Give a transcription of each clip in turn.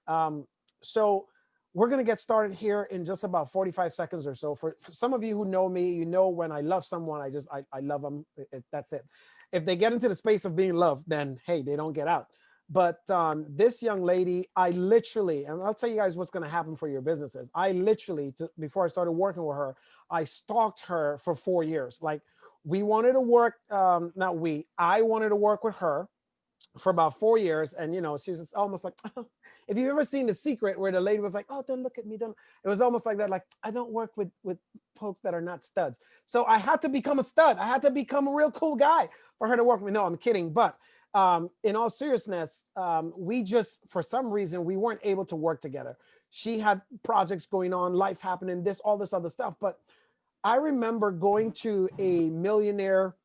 So we're going to get started here in just about 45 seconds or so. For some of you who know me, you know when I love someone, I love them. That's it. If they get into the space of being loved, then hey, they don't get out. But this young lady, I literally, and I'll tell you guys what's going to happen for your businesses. I literally, before I started working with her, I stalked her for 4 years. Like we wanted to work, I wanted to work with her for about 4 years. And, she was almost like, if you've ever seen The Secret where the lady was like, oh, don't look at me. Don't. It was almost like that. Like, I don't work with folks that are not studs. So I had to become a stud. I had to become a real cool guy for her to work with me. No, I'm kidding. But in all seriousness, we just, for some reason, we weren't able to work together. She had projects going on, life happening, all this other stuff. But I remember going to a millionaire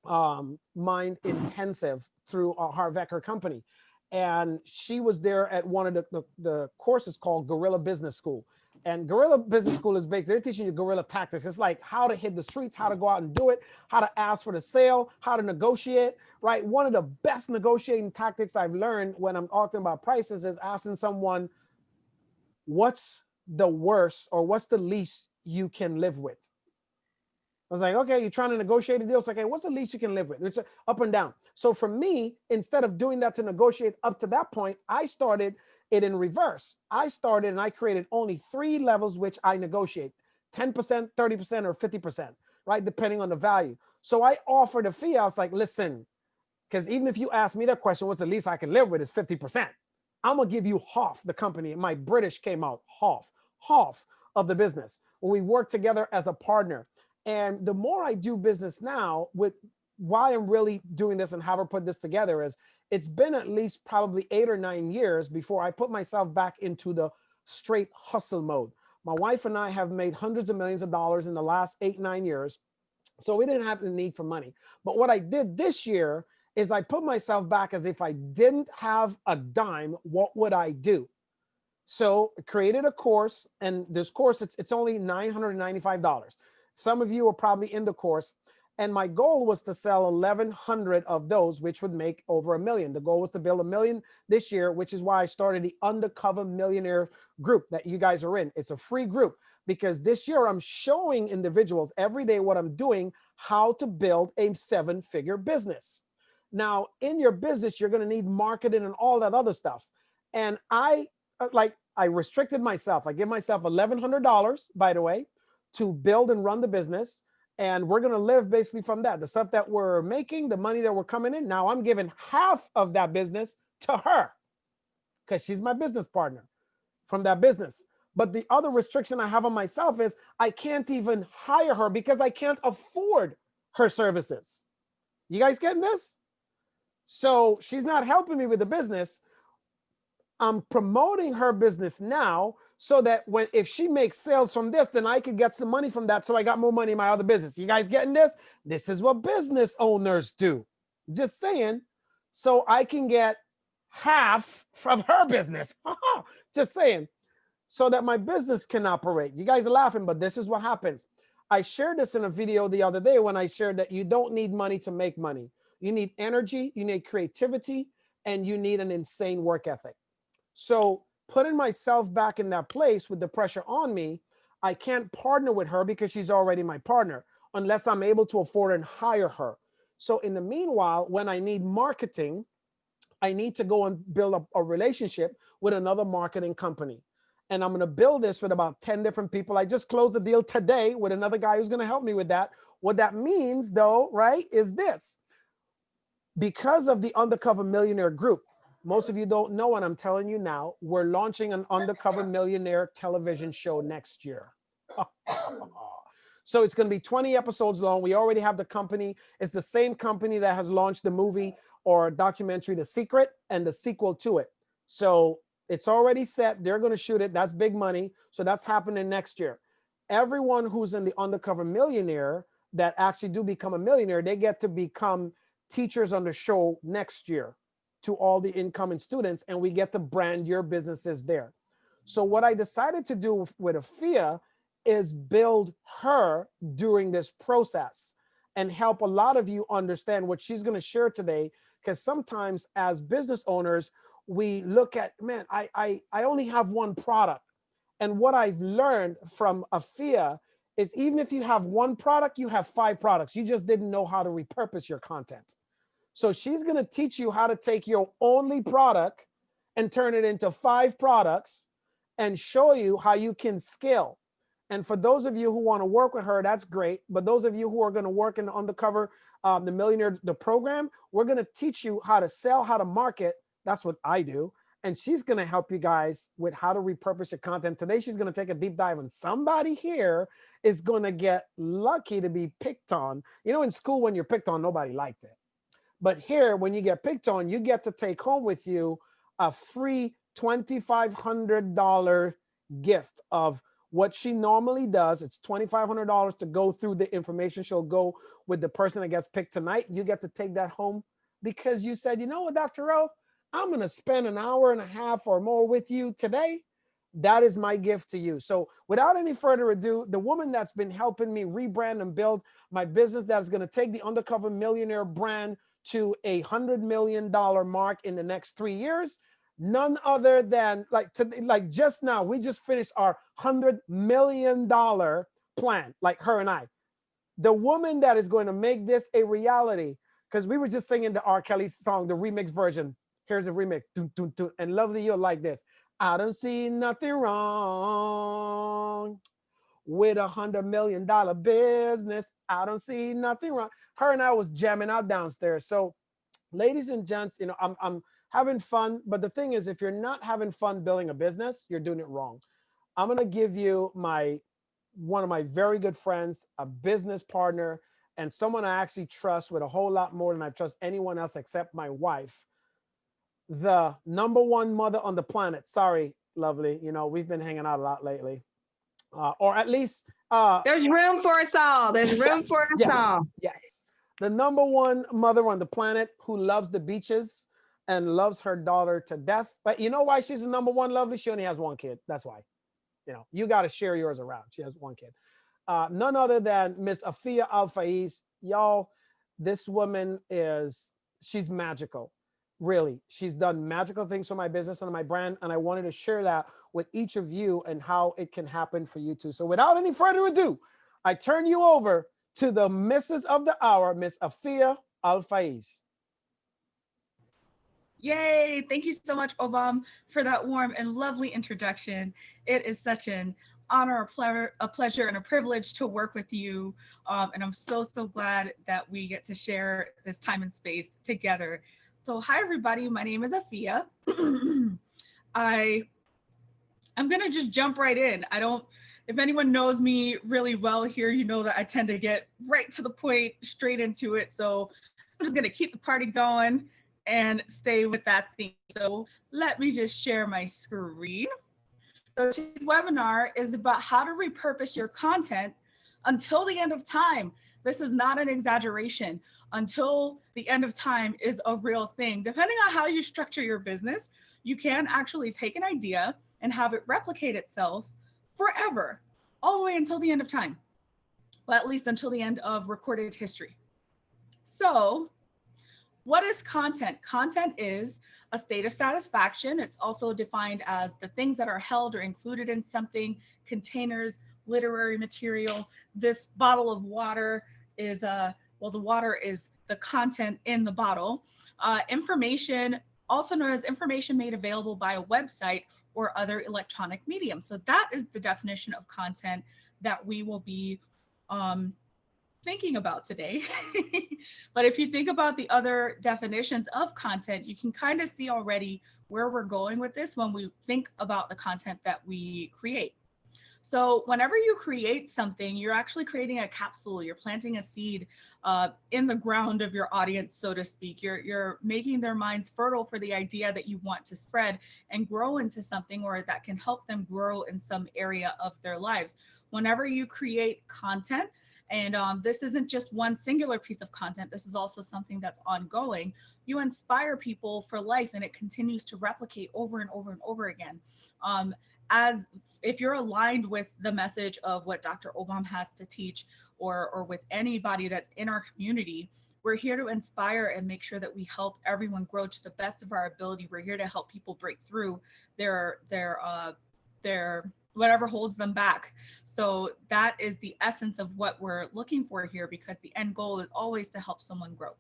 mind intensive through Harvecker company. And she was there at one of the courses called Guerrilla Business School. And Guerrilla Business School is based, they're teaching you guerrilla tactics. It's like how to hit the streets, how to go out and do it, how to ask for the sale, how to negotiate, right? One of the best negotiating tactics I've learned when I'm talking about prices is asking someone, what's the worst or what's the least you can live with? I was like, okay, you're trying to negotiate a deal. It's like, hey, what's the least you can live with? It's up and down. So for me, instead of doing that to negotiate up to that point, I started it in reverse. I started and I created only 3 levels, which I negotiate 10%, 30%, or 50%, right? Depending on the value. So I offered a fee. I was like, listen, because even if you ask me that question, what's the least I can live with is 50%. I'm going to give you half the company. My British came out half of the business. We work together as a partner. And the more I do business now, with why I'm really doing this and how I put this together is it's been at least probably 8 or 9 years before I put myself back into the straight hustle mode. My wife and I have made hundreds of millions of dollars in the last 8, 9 years. So we didn't have the need for money. But what I did this year is I put myself back as if I didn't have a dime, what would I do? So I created a course, and this course, it's only $995. Some of you are probably in the course. And my goal was to sell 1,100 of those, which would make over $1 million. The goal was to build $1 million this year, which is why I started the Undercover Millionaire group that you guys are in. It's a free group because this year I'm showing individuals every day what I'm doing, how to build a 7-figure business. Now, in your business, you're going to need marketing and all that other stuff. And I restricted myself. I give myself $1,100, by the way, to build and run the business. And we're going to live basically from that. The stuff that we're making, the money that we're coming in. Now I'm giving half of that business to her because she's my business partner from that business. But the other restriction I have on myself is I can't even hire her because I can't afford her services. You guys getting this? So she's not helping me with the business. I'm promoting her business now so that if she makes sales from this, then I could get some money from that. So I got more money in my other business. You guys getting this? This is what business owners do. Just saying. So I can get half from her business. Just saying. So that my business can operate. You guys are laughing, but this is what happens. I shared this in a video the other day when I shared that you don't need money to make money. You need energy, you need creativity, and you need an insane work ethic. So putting myself back in that place with the pressure on me, I can't partner with her because she's already my partner unless I'm able to afford and hire her. So in the meanwhile, when I need marketing, I need to go and build up a relationship with another marketing company. And I'm going to build this with about 10 different people. I just closed the deal today with another guy who's going to help me with that. What that means though, right, is this. Because of the Undercover Millionaire group, most of you don't know, and I'm telling you now, we're launching an Undercover Millionaire television show next year. So it's going to be 20 episodes long. We already have the company. It's the same company that has launched the movie or documentary, The Secret, and the sequel to it. So it's already set. They're going to shoot it. That's big money. So that's happening next year. Everyone who's in the Undercover Millionaire that actually do become a millionaire, they get to become teachers on the show next year to all the incoming students, and we get to brand your businesses there. So what I decided to do with Afia is build her during this process and help a lot of you understand what she's going to share today. Because sometimes as business owners, we look at, man, I only have one product. And what I've learned from Afia is even if you have one product, you have 5 products. You just didn't know how to repurpose your content. So she's going to teach you how to take your only product and turn it into 5 products and show you how you can scale. And for those of you who want to work with her, that's great. But those of you who are going to work in the undercover, the millionaire, the program, we're going to teach you how to sell, how to market. That's what I do. And she's going to help you guys with how to repurpose your content. Today, she's going to take a deep dive, and somebody here is going to get lucky to be picked on. You know, in school, when you're picked on, nobody liked it. But here, when you get picked on, you get to take home with you a free $2,500 gift of what she normally does. It's $2,500 to go through the information. She'll go with the person that gets picked tonight. You get to take that home because you said, you know what, Dr. O, I'm going to spend an hour and a half or more with you today. That is my gift to you. So without any further ado, the woman that's been helping me rebrand and build my business that's going to take the Undercover Millionaire brand to $100 million mark in the next 3 years, none other than like just now, we just finished our $100 million plan, like her and I. The woman that is going to make this a reality, because we were just singing the R. Kelly song, the remix version. Here's a remix. Dun, dun, dun. And Lovely, you'll like this. I don't see nothing wrong with $100 million business. I don't see nothing wrong. Her and I was jamming out downstairs. So, ladies and gents, you know, I'm having fun. But the thing is, if you're not having fun building a business, you're doing it wrong. I'm going to give you one of my very good friends, a business partner, and someone I actually trust with a whole lot more than I trust anyone else except my wife. The #1 mother on the planet. Sorry, Lovely. You know, we've been hanging out a lot lately. Or at least there's room for us all. There's room for us all. Yes. The #1 mother on the planet who loves the beaches and loves her daughter to death. But you know why she's the #1, Lovely? She only has 1 kid. That's why. You know, you got to share yours around. She has 1 kid. None other than Miss Afia Al-Faiz. Y'all, this woman she's magical. Really, she's done magical things for my business and my brand, and I wanted to share that with each of you and how it can happen for you too. So without any further ado, I turn you over to the Mrs. of the Hour, Miss Afia Al-Faiz. Yay! Thank you so much, Obam, for that warm and lovely introduction. It is such an honor, a pleasure, and a privilege to work with you. And I'm so glad that we get to share this time and space together. So hi, everybody. My name is Afia. I'm going to just jump right in. If anyone knows me really well here, you know that I tend to get right to the point, straight into it. So I'm just going to keep the party going and stay with that theme. So let me just share my screen. So today's webinar is about how to repurpose your content until the end of time. This is not an exaggeration. Until the end of time is a real thing. Depending on how you structure your business, you can actually take an idea and have it replicate itself forever, all the way until the end of time, well, at least until the end of recorded history. So what is content? Content is a state of satisfaction. It's also defined as the things that are held or included in something, containers, literary material. This bottle of water is, the water is the content in the bottle. Information, also known as information made available by a website or other electronic medium. So that is the definition of content that we will be thinking about today. But if you think about the other definitions of content, you can kind of see already where we're going with this when we think about the content that we create. So whenever you create something, you're actually creating a capsule, you're planting a seed in the ground of your audience, so to speak. You're making their minds fertile for the idea that you want to spread and grow into something, or that can help them grow in some area of their lives. Whenever you create content, and this isn't just one singular piece of content, this is also something that's ongoing, you inspire people for life, and it continues to replicate over and over and over again. As if you're aligned with the message of what Dr. Obam has to teach, or with anybody that's in our community, We're here to inspire and make sure that we help everyone grow to the best of our ability. We're here to help people break through their whatever holds them back. So that is the essence of what we're looking for here, because the end goal is always to help someone grow.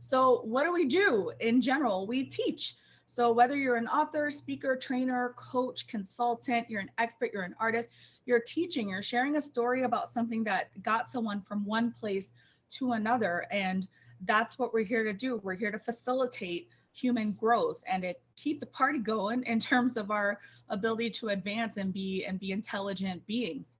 So what do we do in general? We teach. So whether you're an author, speaker, trainer, coach, consultant, you're an expert, you're an artist, you're teaching, you're sharing a story about something that got someone from one place to another. And that's what we're here to do. We're here to facilitate human growth and to keep the party going in terms of our ability to advance and be intelligent beings.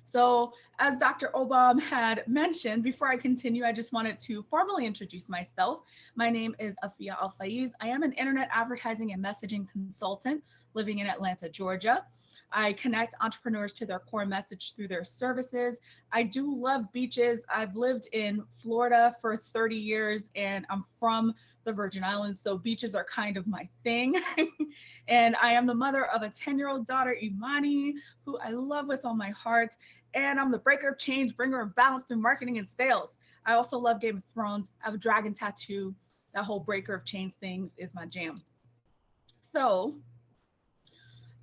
So as Dr. Obam had mentioned, before I continue, I just wanted to formally introduce myself. My name is Afia Al-Faiz. I am an internet advertising and messaging consultant living in Atlanta, Georgia. I connect entrepreneurs to their core message through their services. I do love beaches. I've lived in Florida for 30 years and I'm from the Virgin Islands, so beaches are kind of my thing. And I am the mother of a 10-year-old daughter, Imani, who I love with all my heart. And I'm the breaker of change, bringer of balance through marketing and sales. I also love Game of Thrones. I have a dragon tattoo. That whole breaker of chains things is my jam. So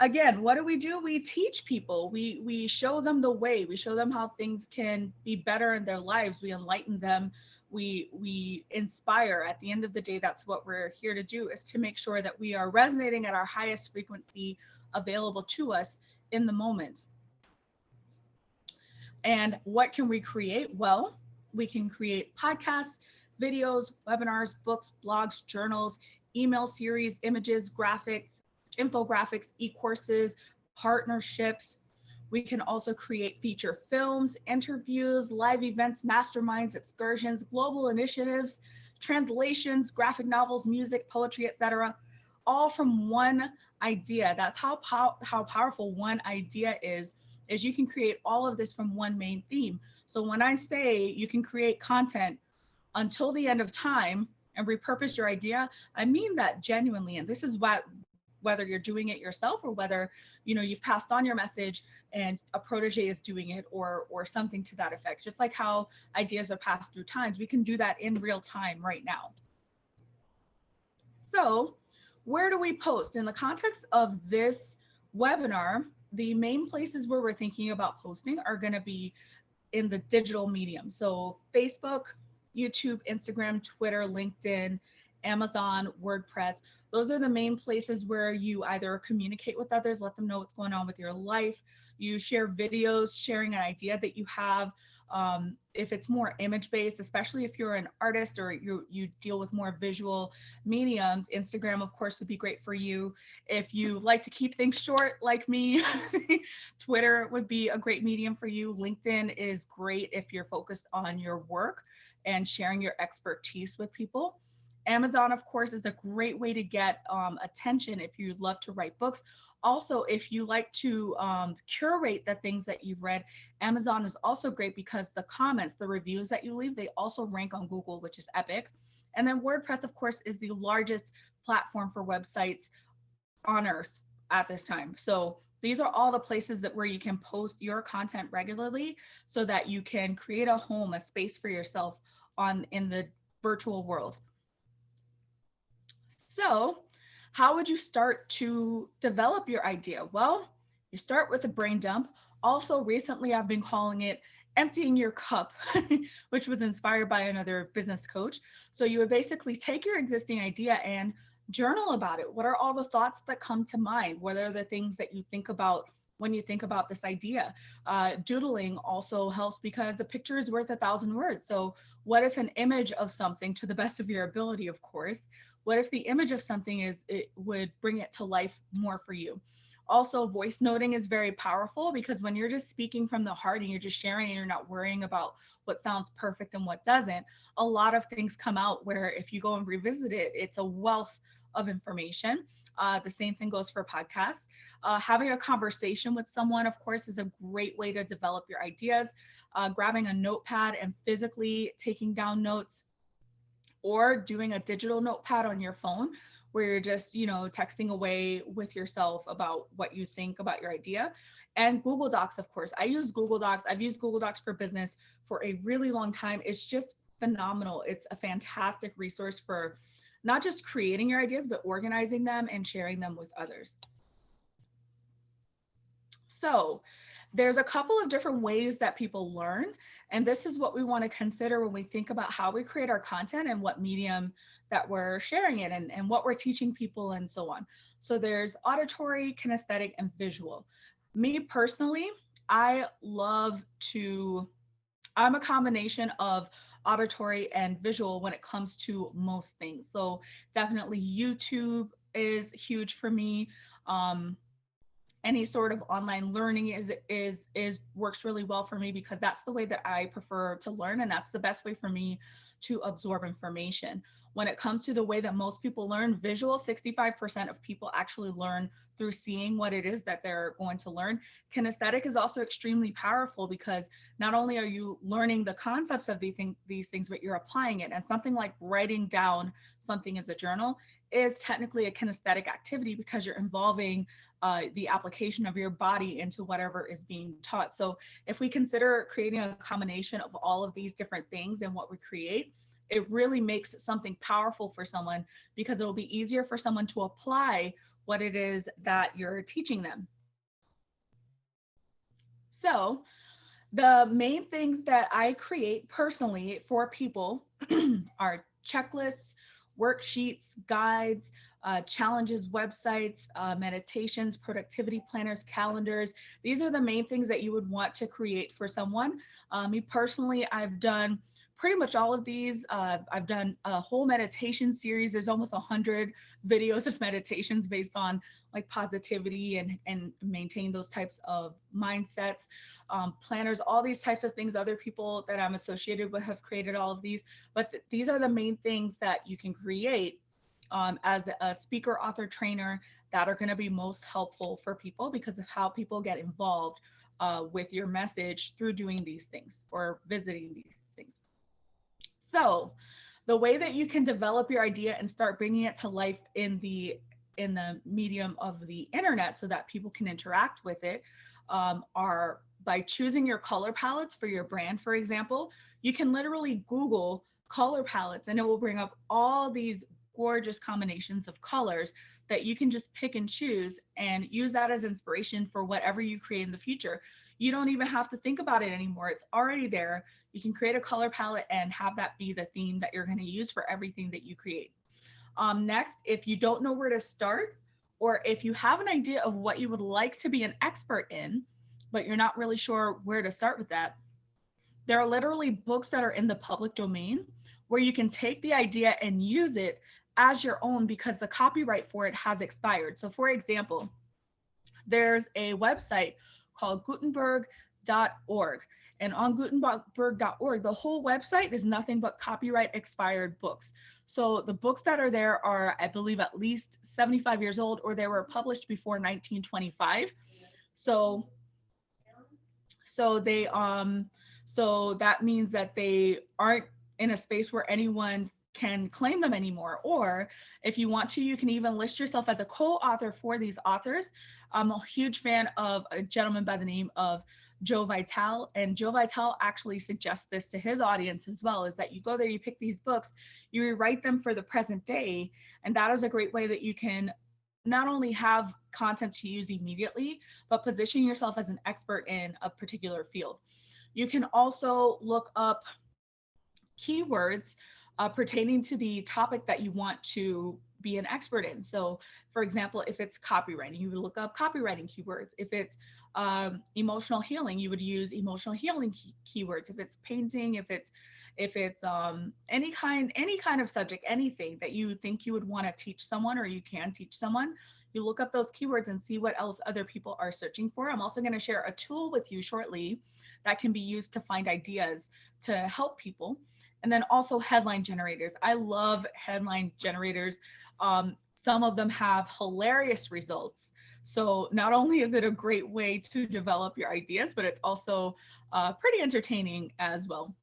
again, what do? We teach people. We show them the way. We show them how things can be better in their lives. We enlighten them. We inspire. At the end of the day, that's what we're here to do, is to make sure that we are resonating at our highest frequency available to us in the moment. And what can we create? Well, we can create podcasts, videos, webinars, books, blogs, journals, email series, images, graphics, infographics, e-courses, partnerships. We can also create feature films, interviews, live events, masterminds, excursions, global initiatives, translations, graphic novels, music, poetry, etc. All from one idea. That's how powerful one idea is you can create all of this from one main theme. So when I say you can create content until the end of time and repurpose your idea, I mean that genuinely. And this is what, whether you're doing it yourself or whether, you know, you've passed on your message and a protege is doing it, or something to that effect. Just like how ideas are passed through times, we can do that in real time right now. So where do we post? In the context of this webinar, the main places where we're thinking about posting are going to be in the digital medium. So Facebook, YouTube, Instagram, Twitter, LinkedIn, Amazon, WordPress. Those are the main places where you either communicate with others, let them know what's going on with your life. You share videos, sharing an idea that you have. If it's more image-based, especially if you're an artist or you deal with more visual mediums, Instagram, of course, would be great for you. If you like to keep things short like me, Twitter would be a great medium for you. LinkedIn is great if you're focused on your work and sharing your expertise with people. Amazon, of course, is a great way to get attention if you'd love to write books. Also, if you like to curate the things that you've read, Amazon is also great because the comments, the reviews that you leave, they also rank on Google, which is epic. And then WordPress, of course, is the largest platform for websites on earth at this time. So these are all the places where you can post your content regularly so that you can create a home, a space for yourself in the virtual world. So how would you start to develop your idea? Well, you start with a brain dump. Also, recently I've been calling it emptying your cup, which was inspired by another business coach. So you would basically take your existing idea and journal about it. What are all the thoughts that come to mind? What are the things that you think about when you think about this idea? Doodling also helps because a picture is worth 1,000 words. So what if an image of something, to the best of your ability, of course, what if the image of something it would bring it to life more for you? Also, voice noting is very powerful because when you're just speaking from the heart and you're just sharing and you're not worrying about what sounds perfect and what doesn't, a lot of things come out where if you go and revisit it, it's a wealth of information. The same thing goes for podcasts. Having a conversation with someone, of course, is a great way to develop your ideas. Grabbing a notepad and physically taking down notes. or doing a digital notepad on your phone where you're just, you know, texting away with yourself about what you think about your idea. And Google Docs, of course. I use Google Docs. I've used Google Docs for business for a really long time. It's just phenomenal. It's a fantastic resource for not just creating your ideas, but organizing them and sharing them with others. So there's a couple of different ways that people learn, and this is what we want to consider when we think about how we create our content and what medium that we're sharing it and what we're teaching people and so on. So there's auditory, kinesthetic, and visual. Me personally, I'm a combination of auditory and visual when it comes to most things. So definitely YouTube is huge for me. Any sort of online learning is works really well for me because that's the way that I prefer to learn, and that's the best way for me to absorb information. When it comes to the way that most people learn, visual, 65% of people actually learn through seeing what it is that they're going to learn. Kinesthetic is also extremely powerful because not only are you learning the concepts of these things, but you're applying it. And something like writing down something as a journal is technically a kinesthetic activity because you're involving the application of your body into whatever is being taught. So if we consider creating a combination of all of these different things in what we create, it really makes something powerful for someone because it will be easier for someone to apply what it is that you're teaching them. So the main things that I create personally for people are checklists, worksheets, guides, challenges, websites, meditations, productivity planners, calendars. These are the main things that you would want to create for someone. Me personally, I've done pretty much all of these. I've done a whole meditation series. There's almost 100 videos of meditations based on like positivity and maintain those types of mindsets. Planners, all these types of things. Other people that I'm associated with have created all of these, but these are the main things that you can create as a speaker, author, trainer that are going to be most helpful for people because of how people get involved with your message through doing these things or visiting these things. So the way that you can develop your idea and start bringing it to life in the medium of the internet so that people can interact with it are by choosing your color palettes for your brand. For example, you can literally Google color palettes and it will bring up all these gorgeous combinations of colors that you can just pick and choose and use that as inspiration for whatever you create in the future. You don't even have to think about it anymore. It's already there. You can create a color palette and have that be the theme that you're going to use for everything that you create. Next, if you don't know where to start, or if you have an idea of what you would like to be an expert in, but you're not really sure where to start with that, there are literally books that are in the public domain where you can take the idea and use it as your own because the copyright for it has expired. So for example, there's a website called Gutenberg.org. And on Gutenberg.org, the whole website is nothing but copyright expired books. So the books that are there are, I believe, at least 75 years old, or they were published before 1925. So that means that they aren't in a space where anyone can claim them anymore. Or if you want to, you can even list yourself as a co-author for these authors. I'm a huge fan of a gentleman by the name of Joe Vitale, and Joe Vitale actually suggests this to his audience as well, is that you go there, you pick these books, you rewrite them for the present day, and that is a great way that you can not only have content to use immediately, but position yourself as an expert in a particular field. You can also look up keywords pertaining to the topic that you want to be an expert in. So for example, if it's copywriting, you would look up copywriting keywords. If it's emotional healing, you would use emotional healing keywords. If it's painting, if it's any kind of subject, anything that you think you would want to teach someone or you can teach someone, you look up those keywords and see what else other people are searching for. I'm also going to share a tool with you shortly that can be used to find ideas to help people. And then also headline generators. I love headline generators. Some of them have hilarious results. So not only is it a great way to develop your ideas, but it's also pretty entertaining as well.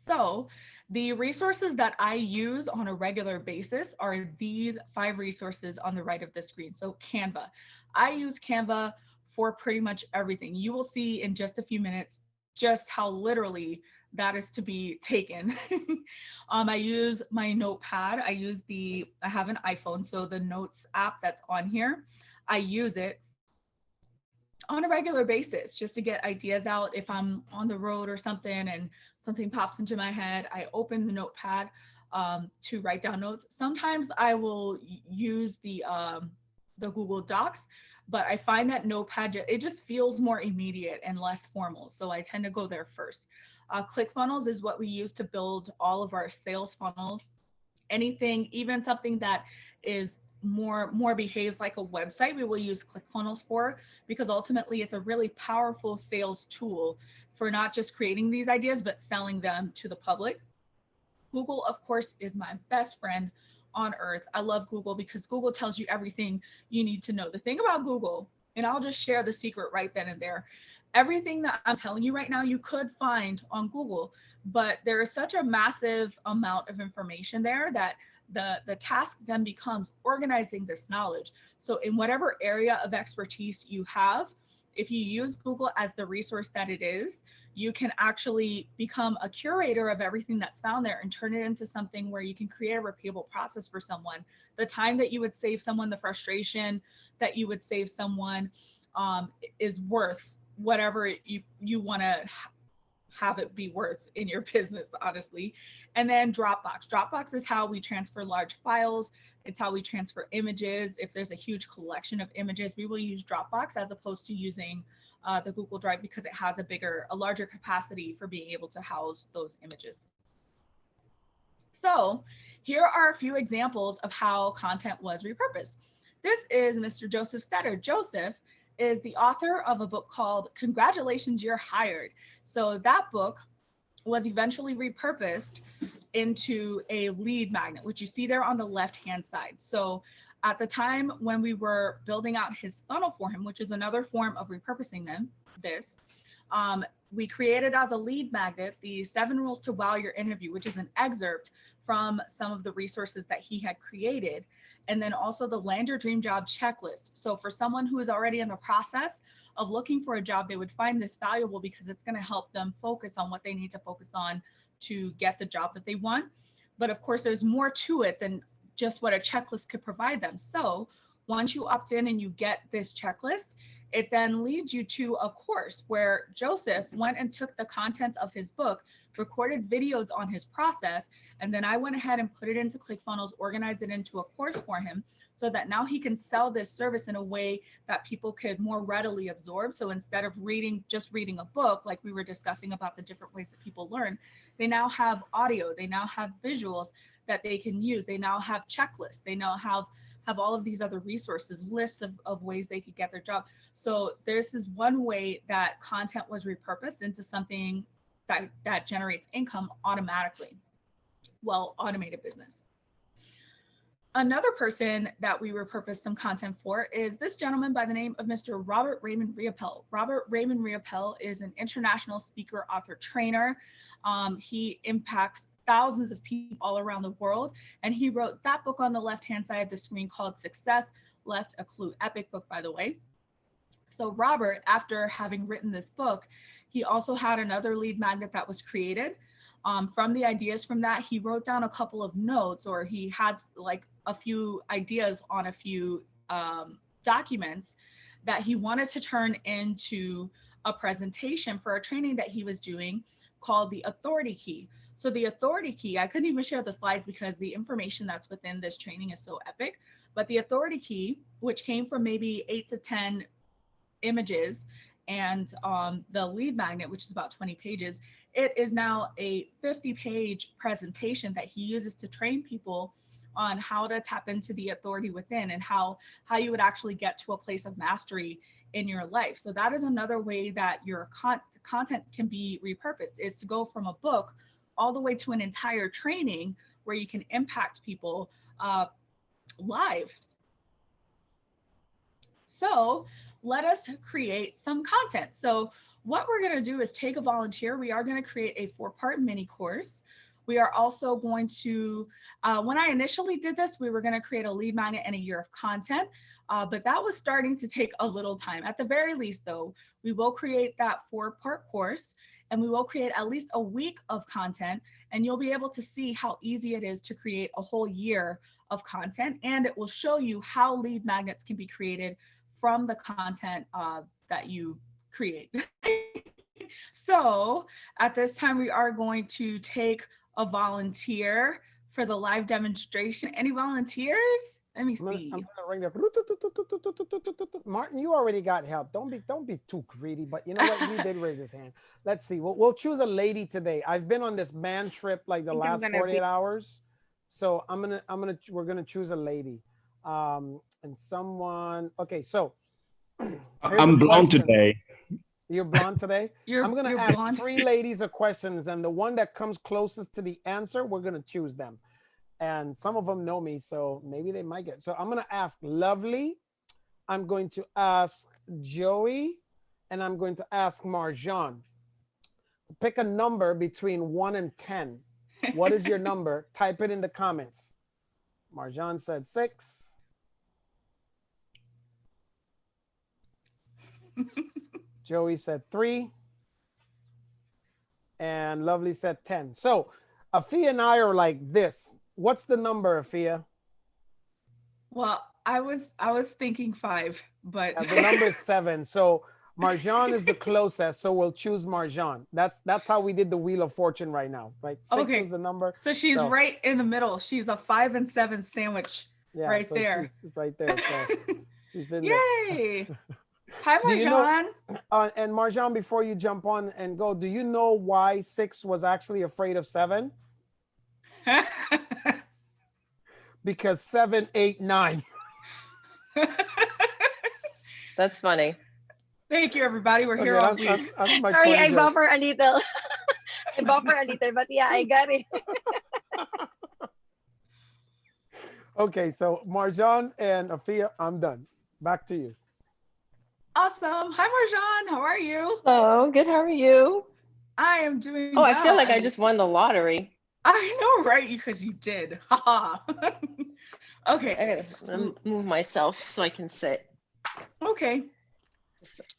So the resources that I use on a regular basis are these 5 resources on the right of the screen. So Canva. I use Canva for pretty much everything. You will see in just a few minutes just how literally that is to be taken. I use my notepad. I have an iPhone, so the notes app that's on here, I use it on a regular basis just to get ideas out. If I'm on the road or something and something pops into my head, I open the notepad to write down notes. Sometimes I will use the Google Docs, but I find that notepad, it just feels more immediate and less formal. So I tend to go there first. ClickFunnels is what we use to build all of our sales funnels. Anything, even something that is more behaves like a website, we will use ClickFunnels for, because ultimately it's a really powerful sales tool for not just creating these ideas, but selling them to the public. Google, of course, is my best friend on earth. I love Google because Google tells you everything you need to know. The thing about Google, and I'll just share the secret right then and there, everything that I'm telling you right now, you could find on Google, but there is such a massive amount of information there that the task then becomes organizing this knowledge. So in whatever area of expertise you have, if you use Google as the resource that it is, you can actually become a curator of everything that's found there and turn it into something where you can create a repeatable process for someone. The time that you would save someone, the frustration that you would save someone is worth whatever you want to have it be worth in your business, honestly. And then Dropbox. Dropbox is how we transfer large files. It's how we transfer images. If there's a huge collection of images, we will use Dropbox as opposed to using the Google Drive, because it has a larger capacity for being able to house those images. So here are a few examples of how content was repurposed. This is Mr. Joseph Stetter. Joseph is the author of a book called Congratulations, You're Hired. So that book was eventually repurposed into a lead magnet, which you see there on the left-hand side. So at the time when we were building out his funnel for him, which is another form of repurposing this, we created as a lead magnet the 7 rules to wow your interview, which is an excerpt from some of the resources that he had created. And then also the land your dream job checklist. So for someone who is already in the process of looking for a job, they would find this valuable because it's going to help them focus on what they need to focus on to get the job that they want. But of course, there's more to it than just what a checklist could provide them. So once you opt in and you get this checklist, it then leads you to a course where Joseph went and took the content of his book, recorded videos on his process, and then I went ahead and put it into ClickFunnels, organized it into a course for him so that now he can sell this service in a way that people could more readily absorb. So instead of just reading a book, like we were discussing about the different ways that people learn, they now have audio, they now have visuals that they can use. They now have checklists. They now have all of these other resources, lists of ways they could get their job. So this is one way that content was repurposed into something that generates income automatically. Well, automated business. Another person that we repurposed some content for is this gentleman by the name of Mr. Robert Raymond Riopel. Robert Raymond Riopel is an international speaker, author, trainer. He impacts thousands of people all around the world. And he wrote that book on the left-hand side of the screen called Success Left a Clue. Epic book, by the way. So Robert, after having written this book, he also had another lead magnet that was created. From the ideas from that, he wrote down a couple of notes, or he had like a few ideas on a few documents that he wanted to turn into a presentation for a training that he was doing called the authority key. So the authority key, I couldn't even share the slides because the information that's within this training is so epic, but the authority key, which came from maybe 8 to 10 images, and the lead magnet, which is about 20 pages, it is now a 50-page presentation that he uses to train people on how to tap into the authority within and how you would actually get to a place of mastery in your life. So that is another way that your content can be repurposed, is to go from a book all the way to an entire training where you can impact people live. So let us create some content. So what we're going to do is take a volunteer. We are going to create a 4-part mini course. We are also going to, when I initially did this, we were going to create a lead magnet and a year of content, but that was starting to take a little time. At the very least, though, we will create that 4-part course, and we will create at least a week of content, and you'll be able to see how easy it is to create a whole year of content, and it will show you how lead magnets can be created from the content that you create. So at this time, we are going to take a volunteer for the live demonstration. Any volunteers? Let me see. I'm gonna ring the Martin, you already got help. Don't be too greedy, but you know what? He did raise his hand. Let's see. We'll choose a lady today. I've been on this man trip like the last 48 hours. So we're gonna choose a lady. And someone, okay, so I'm blonde today. You're blonde today? I'm gonna ask blonde. 3 ladies a questions, and the one that comes closest to the answer, we're gonna choose them. And some of them know me, so maybe they might get. So I'm gonna ask Lovely, I'm going to ask Joey, and I'm going to ask Marjan. Pick a number between 1 and 10. What is your number? Type it in the comments. Marjan said 6. Joey said 3. And Lovely said 10. So Afia and I are like this. What's the number, Afia? Well, I was thinking 5, but the number is 7. So Marjan is the closest, so we'll choose Marjan. That's how we did the Wheel of Fortune right now, right? 6 is the number. So she's right in the middle. She's a 5 and 7 sandwich, right so there. She's right there. So she's in Yay! Hi, Marjan. You know, and Marjan, before you jump on and go, do you know why 6 was actually afraid of 7? Because 7, 8, 9. That's funny. Thank you, everybody. We're here all week. Sorry, I buffer a little. I buffer a little, but yeah, I got it. Okay, so Marjan and Afia, I'm done. Back to you. Awesome. Hi, Marjan. How are you? Oh, good. How are you? I am doing well. I feel like I just won the lottery. I know, right? Because you did. Okay. I gotta move myself so I can sit. Okay.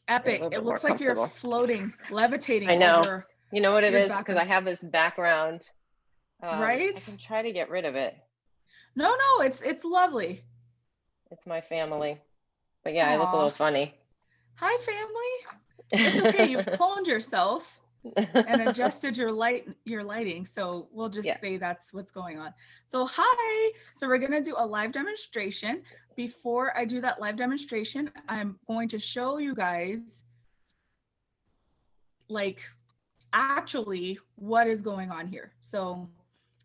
Epic. It looks like you're floating, levitating. I know. Over you know what it is? Because I have this background. Right? I can try to get rid of it. No, it's lovely. It's my family. But yeah, I look a little funny. Hi, family. It's okay. You've cloned yourself and adjusted your lighting. So we'll just say that's what's going on. So hi. So we're going to do a live demonstration. Before I do that live demonstration, I'm going to show you guys like actually what is going on here. So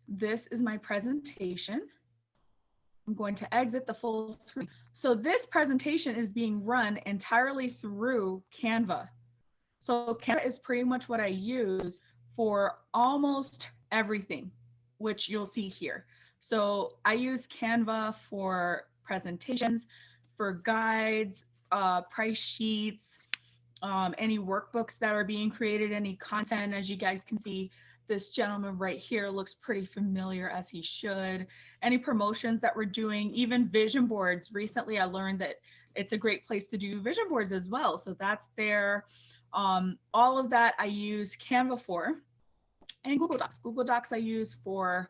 this is my presentation. I'm going to exit the full screen. So this presentation is being run entirely through Canva. So Canva is pretty much what I use for almost everything, which you'll see here. So I use Canva for presentations, for guides, price sheets, any workbooks that are being created, any content. As you guys can see, this gentleman right here looks pretty familiar, as he should. Any promotions that we're doing, even vision boards. Recently, I learned that it's a great place to do vision boards as well. So that's there. All of that I use Canva for. And Google Docs. Google Docs I use for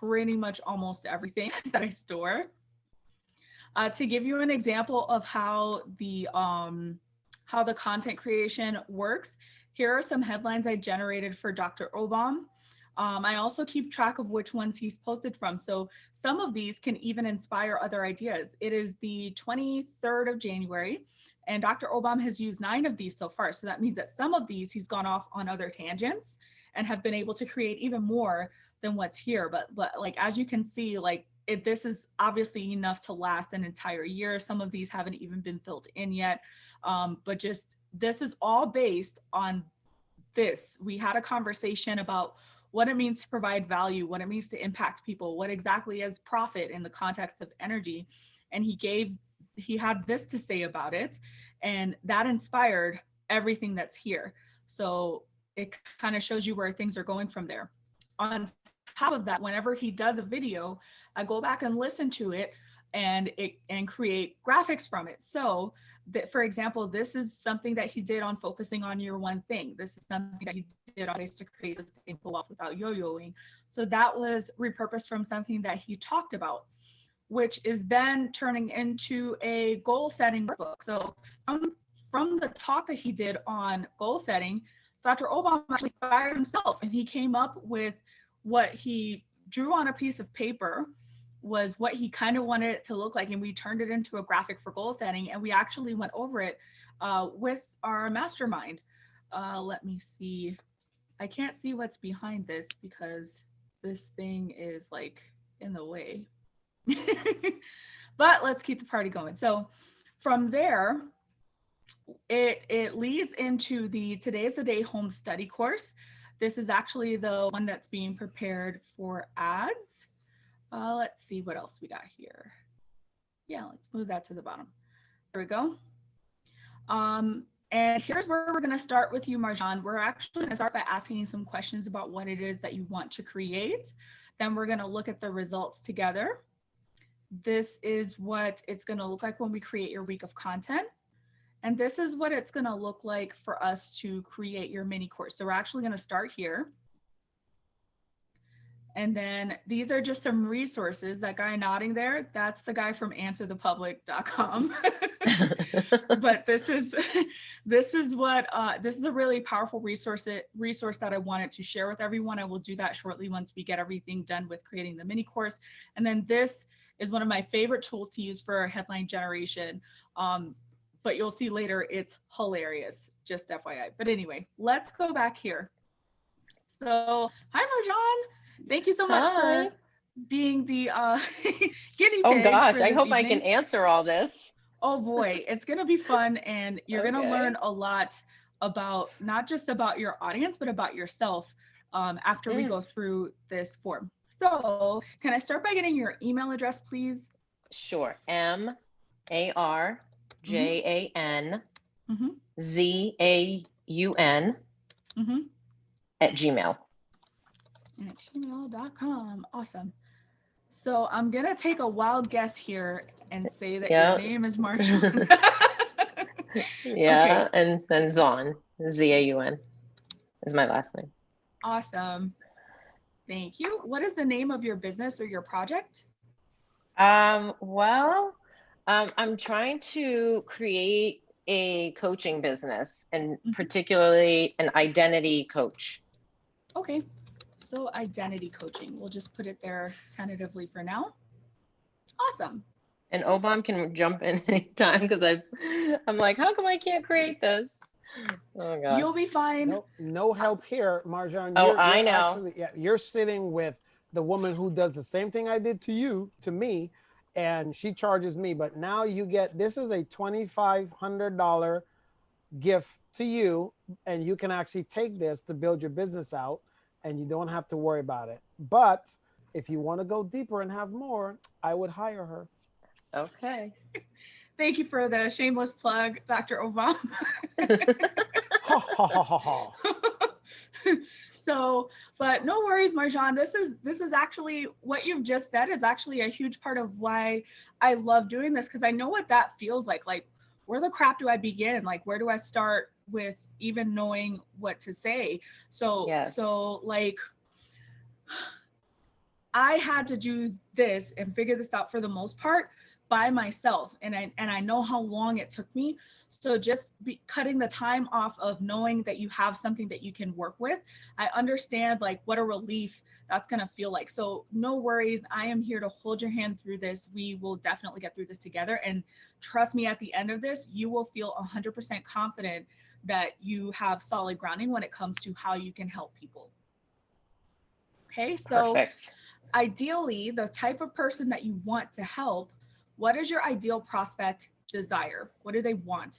pretty much almost everything that I store. To give you an example of how the content creation works, here are some headlines I generated for Dr. Obam. I also keep track of which ones he's posted from. So some of these can even inspire other ideas. It is the 23rd of January, and Dr. Obam has used 9 of these so far. So that means that some of these he's gone off on other tangents and have been able to create even more than what's here. But like, as you can see, like this is obviously enough to last an entire year. Some of these haven't even been filled in yet. But just, this is all based on this. We had a conversation about what it means to provide value, what it means to impact people, what exactly is profit in the context of energy. And he gave he had this to say about it, and that inspired everything that's here. So it kind of shows you where things are going from there. On top of that, whenever he does a video, I go back and listen to it and create graphics from it. So that, for example, this is something that he did on focusing on your one thing. This is something that he did on ways to create sustainable wealth without yo-yoing. So that was repurposed from something that he talked about, which is then turning into a goal setting workbook. So from the talk that he did on goal setting, Dr. Obama actually inspired himself, and he came up with what he drew on a piece of paper was what he kind of wanted it to look like, and we turned it into a graphic for goal setting, and we actually went over it with our mastermind. Let me see. I can't see what's behind this because this thing is like in the way. But let's keep the party going. So from there, it leads into the Today's the Day home study course. This is actually the one that's being prepared for ads. Let's see what else we got here. Yeah, let's move that to the bottom. There we go. And here's where we're going to start with you, Marjan. We're actually going to start by asking you some questions about what it is that you want to create. Then we're going to look at the results together. This is what it's going to look like when we create your week of content. And this is what it's going to look like for us to create your mini course. So we're actually going to start here. And then these are just some resources. That guy nodding there, that's the guy from answerthepublic.com. But this is a really powerful resource that I wanted to share with everyone. I will do that shortly once we get everything done with creating the mini course. And then this is one of my favorite tools to use for headline generation. But you'll see later, it's hilarious, just FYI. But anyway, let's go back here. So, hi, Marjan. Thank you so much for being the guinea pig. Oh gosh, I hope evening. I can answer all this. Oh boy, it's gonna be fun, and you're gonna learn a lot about not just about your audience, but about yourself after we go through this form. So, can I start by getting your email address, please? Sure. MARJAN ZAUN at Gmail. At gmail.com. Awesome. So I'm gonna take a wild guess here and say that your name is Marjan. Yeah, okay. And then Zaun, ZAUN is my last name. Awesome. Thank you. What is the name of your business or your project? I'm trying to create a coaching business, and particularly an identity coach. Okay. So identity coaching, we'll just put it there tentatively for now. Awesome. And Obam can jump in anytime because I'm like, how come I can't create this? Oh gosh. You'll be fine. No help here, Marjan. I know. Actually, you're sitting with the woman who does the same thing I did to me, and she charges me. But now you get, this is a $2,500 gift to you, and you can actually take this to build your business out, and you don't have to worry about it. But if you want to go deeper and have more, I would hire her. Okay. Thank you for the shameless plug, Dr. Obama. So, but no worries, Marjan. This is actually what you've just said is actually a huge part of why I love doing this, because I know what that feels like. Like, where the crap do I begin? Like, where do I start with even knowing what to say? So, So like, I had to do this and figure this out for the most part by myself, and I know how long it took me. So just cutting the time off of knowing that you have something that you can work with, I understand like what a relief that's going to feel like. So no worries, I am here to hold your hand through this. We will definitely get through this together, and trust me, at the end of this, you will feel 100% confident that you have solid grounding when it comes to how you can help people. Okay, so perfect. Ideally, the type of person that you want to help, what is your ideal prospect desire? What do they want?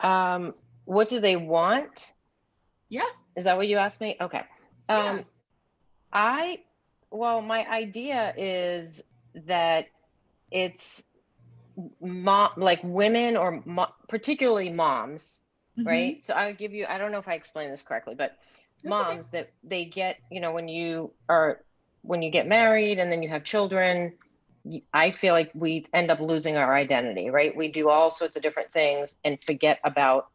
What do they want? Yeah. Is that what you asked me? Okay. Yeah. My idea is that it's like women or particularly moms, Mhm. right? So I'll give you, I don't know if I explained this correctly, but That's okay. moms that they get, when you get married and then you have children, I feel like we end up losing our identity, right? We do all sorts of different things and forget about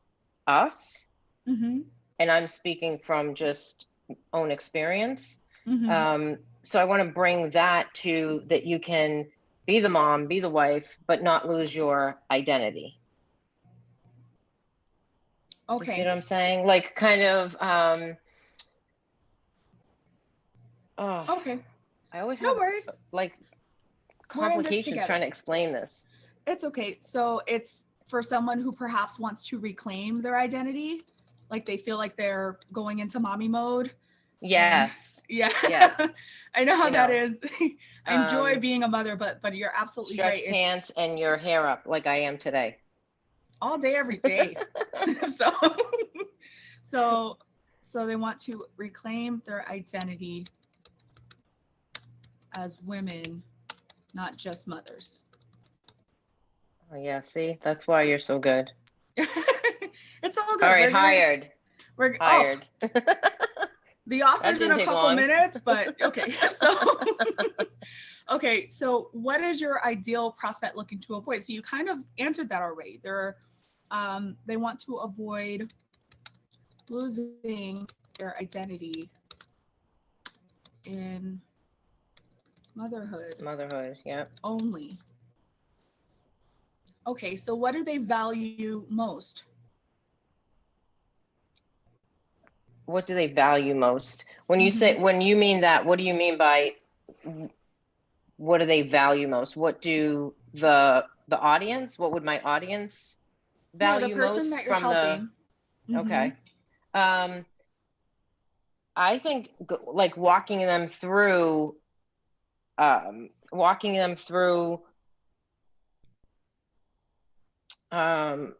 us. Mhm. And I'm speaking from just own experience. Mhm. So I want to bring that to that you can be the mom, be the wife, but not lose your identity. You see Okay. what I'm saying? Like kind of, Okay. I always No have worries. like We're in this complications together. trying to explain this. It's okay. So it's for someone who perhaps wants to reclaim their identity, like they feel like they're going into mommy mode. Yes. Yeah. Yes. I know how You that know, is. I enjoy being a mother, but you're absolutely right. Stretch It's pants and your hair up like I am today. all day, every day. so, so they want to reclaim their identity as women, not just mothers. Oh yeah, see, that's why you're so good. It's all good. All right, We're hired. The offer's in didn't a take couple long. minutes, but okay. So, okay. So, what is your ideal prospect looking to avoid? So, you kind of answered that already. They want to avoid losing their identity in motherhood Yeah. only. Okay. So, what do they value most? What do they value most? When you mean that, what do you mean by what do they value most? What do the audience, what would my audience value the person most that you're from helping. Okay. I think like walking them through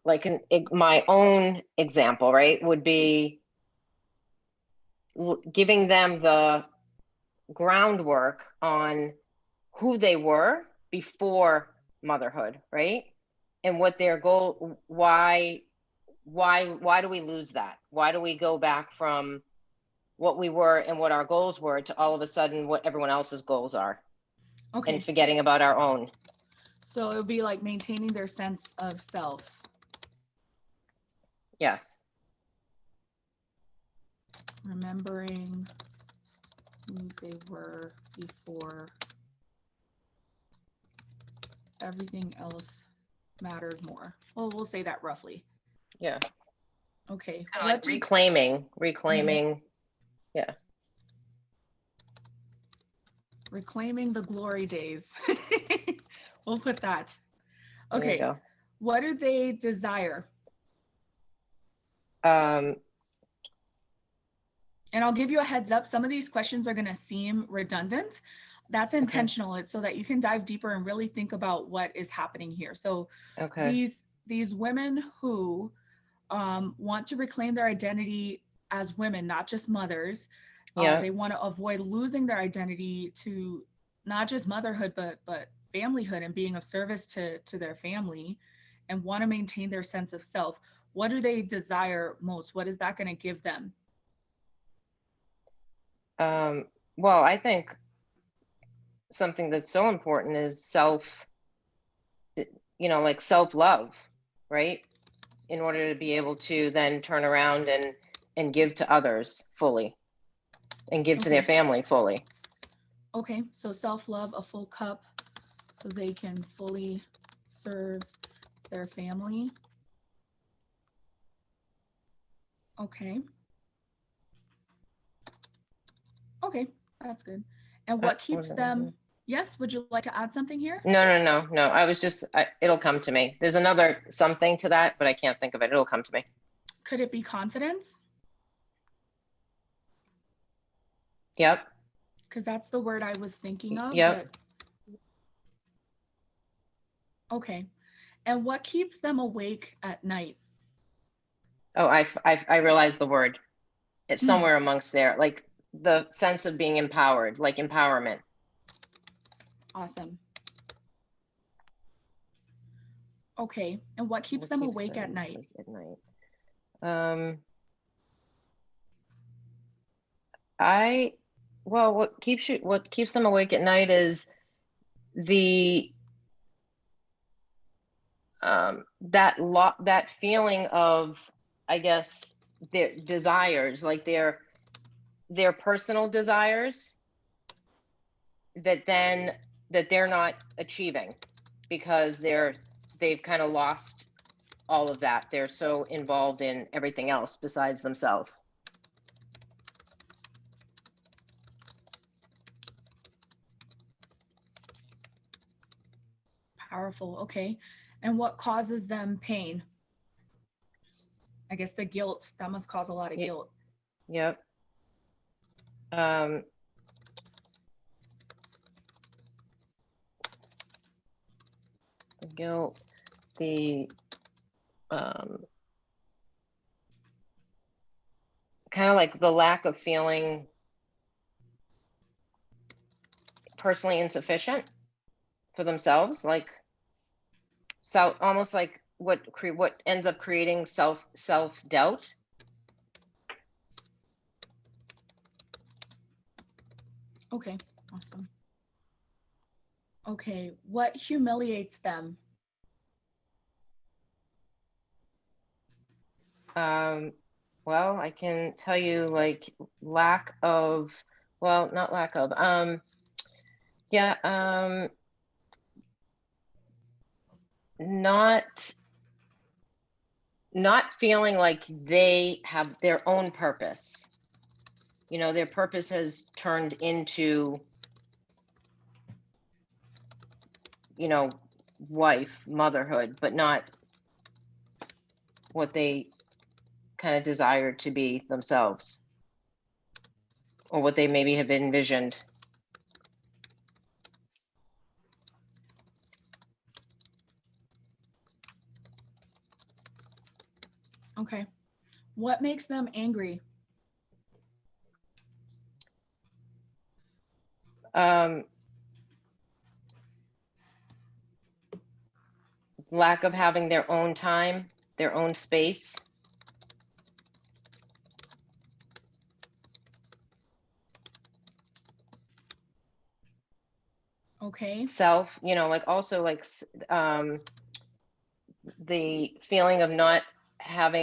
like my own example, right, would be giving them the groundwork on who they were before motherhood, right? And what their goal, why do we lose that? Why do we go back from what we were and what our goals were to all of a sudden what everyone else's goals are? Okay. And forgetting about our own. So it would be like maintaining their sense of self. Yes. Remembering who they were before everything else mattered more. Well, we'll say that roughly. Yeah. Okay. Kind of like reclaiming. Yeah. Reclaiming the glory days. We'll put that. There you Okay. go. What do they desire? And I'll give you a heads up. Some of these questions are going to seem redundant. That's intentional. It's so that you can dive deeper and really think about what is happening here. So these women who want to reclaim their identity as women, not just mothers. They want to avoid losing their identity to not just motherhood, but familyhood and being of service to their family, and want to maintain their sense of self. What do they desire most? What is that going to give them? Well, I think something that's so important is like self-love, right? In order to be able to then turn around and give to others fully and give to their family fully. Okay, so self-love, a full cup, so they can fully serve their family. Okay. Okay, that's good. And what keeps them? Yes, would you like to add something here? No. I was just, it'll come to me. There's another something to that, but I can't think of it. It'll come to me. Could it be confidence? Yep. Because that's the word I was thinking of. Yep. Okay. And what keeps them awake at night? Oh, I realized the word. It's somewhere amongst there, like the sense of being empowered, like empowerment. Awesome. Okay. And what keeps them awake at night? awake at night? What keeps them awake at night is the that feeling of, I guess, their desires, like their personal desires that they're not achieving because they've kind of lost all of that. They're so involved in everything else besides themselves. Powerful. Okay. And what causes them pain? I guess the guilt, that must cause a lot of guilt. Yep. The guilt, the kind of like the lack of feeling personally insufficient for themselves, like almost like what ends up creating self-doubt. Okay, awesome. Okay, what humiliates them? Well, I can tell you, like, not lack of, not feeling like they have their own purpose. You know, their purpose has turned into, you know, wife, motherhood, but not what they kind of desired to be themselves, or what they maybe have envisioned. Okay. What makes them angry? Lack of having their own time, their own space. Okay. Self, you know, like also like the feeling of not have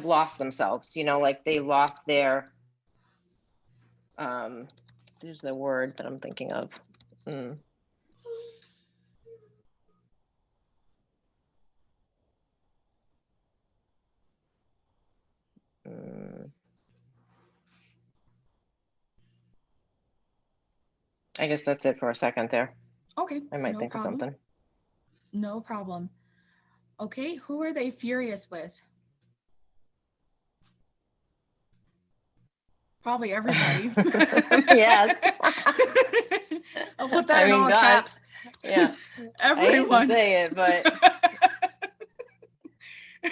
lost themselves, you know, like they lost their, there's the word that I'm thinking of. I guess that's it for a second there. Okay. I might no think problem. of something. No problem. Okay, who are they furious with? Probably everybody. Yes. I'll put that I in mean, all God, caps. yeah. Everyone. I hate to say it, but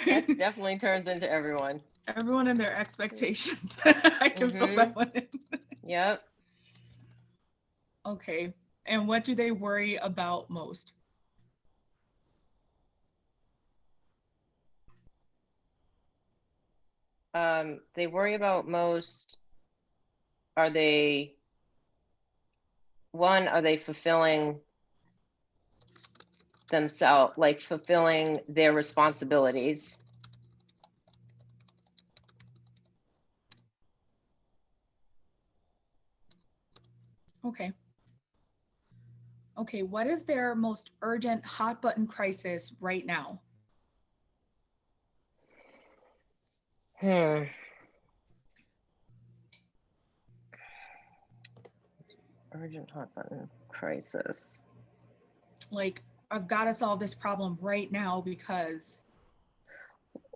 that definitely turns into everyone. Everyone and their expectations. I can fill that one in. Yep. Okay. And what do they worry about most? They worry about most, are they fulfilling themselves, like fulfilling their responsibilities? Okay. Okay, what is their most urgent hot button crisis right now? Urgent hot button crisis. Like, I've got to solve this problem right now because.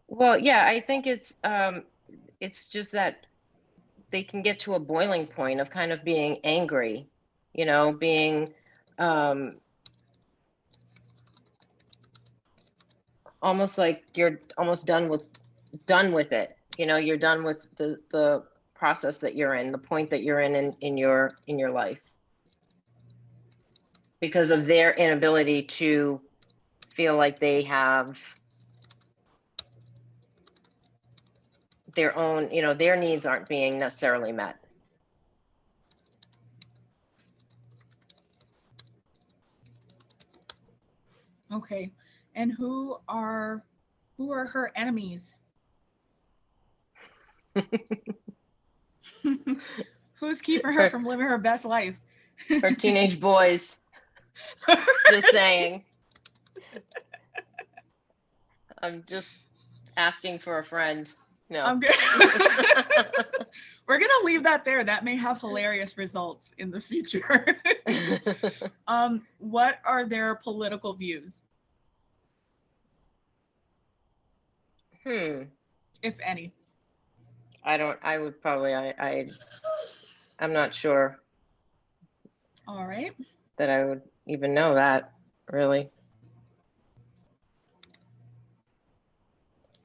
Well, yeah, I think it's just that they can get to a boiling point of kind of being angry, you know, being almost like you're almost done with it. You know, you're done with the process that you're in, the point that you're in your life, because of their inability to feel like they have their own, their needs aren't being necessarily met. Okay. And who are her enemies? Who's keeping her from living her best life? Her teenage boys. Just saying. I'm just asking for a friend. No. I'm good. We're gonna leave that there. That may have hilarious results in the future. What are their political views? If any. I'm not sure All right. that I would even know that, really.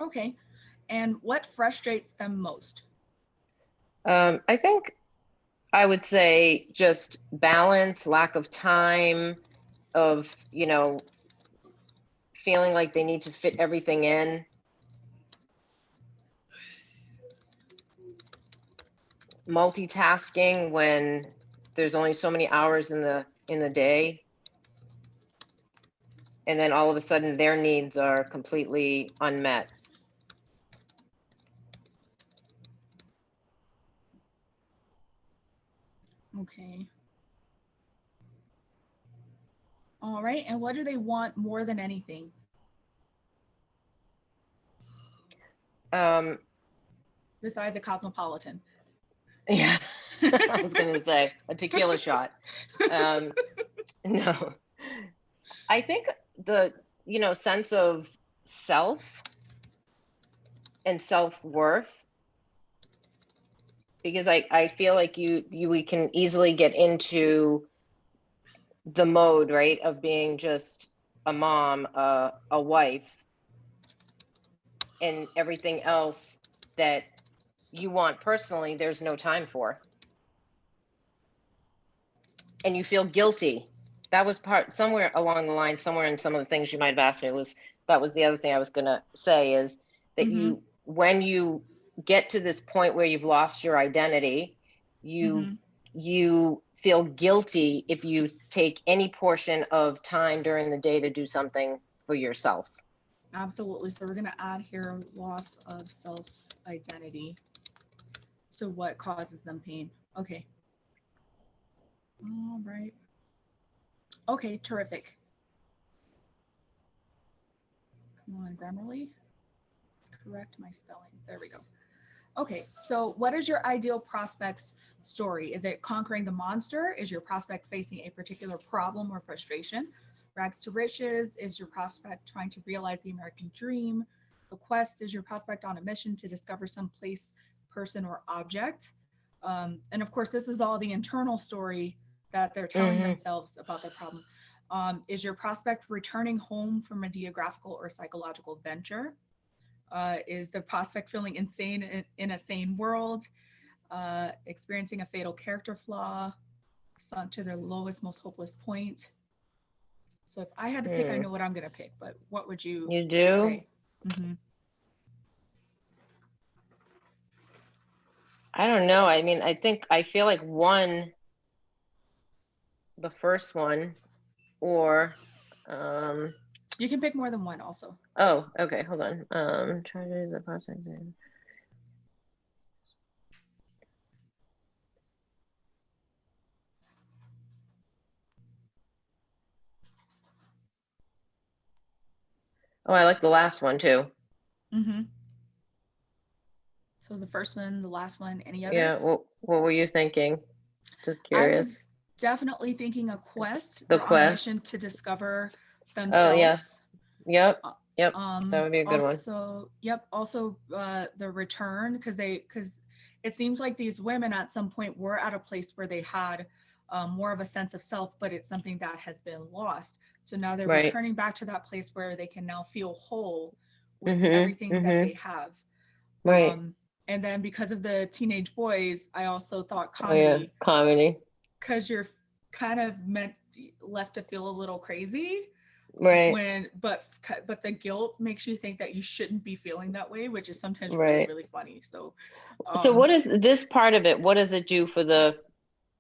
Okay. And what frustrates them most? I think I would say just balance, lack of time, of, feeling like they need to fit everything in. Multitasking when there's only so many hours in the day. And then all of a sudden their needs are completely unmet. Okay. All right. And what do they want more than anything? Besides a cosmopolitan. Yeah, I was gonna say a tequila shot. No, I think the sense of self and self-worth, because I feel like we can easily get into the mode, right, of being just a mom, a wife, and everything else that you want personally, there's no time for. And you feel guilty. That was somewhere along the line, somewhere in some of the things you might have asked me, that was the other thing I was gonna say, is that when you get to this point where you've lost your identity, you feel guilty if you take any portion of time during the day to do something for yourself. Absolutely. So we're going to add here loss of self-identity. So what causes them pain? Okay. All right. Okay, terrific. Come on, Grammarly. Correct my spelling. There we go. Okay, so what is your ideal prospect's story? Is it conquering the monster? Is your prospect facing a particular problem or frustration? Rags to riches? Is your prospect trying to realize the American dream? The quest? Is your prospect on a mission to discover some place, person, or object? And of course, this is all the internal story that they're telling themselves about their problem. Is your prospect returning home from a geographical or psychological venture? Is the prospect feeling insane in a sane world? Experiencing a fatal character flaw? Sunk to their lowest, most hopeless point? So if I had to pick, I know what I'm going to pick, but what would you say? I don't know. I mean, I feel like the first one, or you can pick more than one also. Oh, okay, hold on. Try to use the project. Oh, I like the last one too. So the first one, the last one, any others? Yeah, what were you thinking? Just curious. I was definitely thinking a quest. The They're quest. on a mission to discover themselves. Oh, yeah. Yep. That would be a good one. Also, the return, because it seems like these women at some point were at a place where they had more of a sense of self, but it's something that has been lost. So now they're returning back to that place where they can now feel whole with everything that they have. Right. And then because of the teenage boys, I also thought comedy. Oh, yeah. Comedy. Because you're kind of left to feel a little crazy. Right. But the guilt makes you think that you shouldn't be feeling that way, which is sometimes Right. really funny. So So what is this part of it? What does it do for the,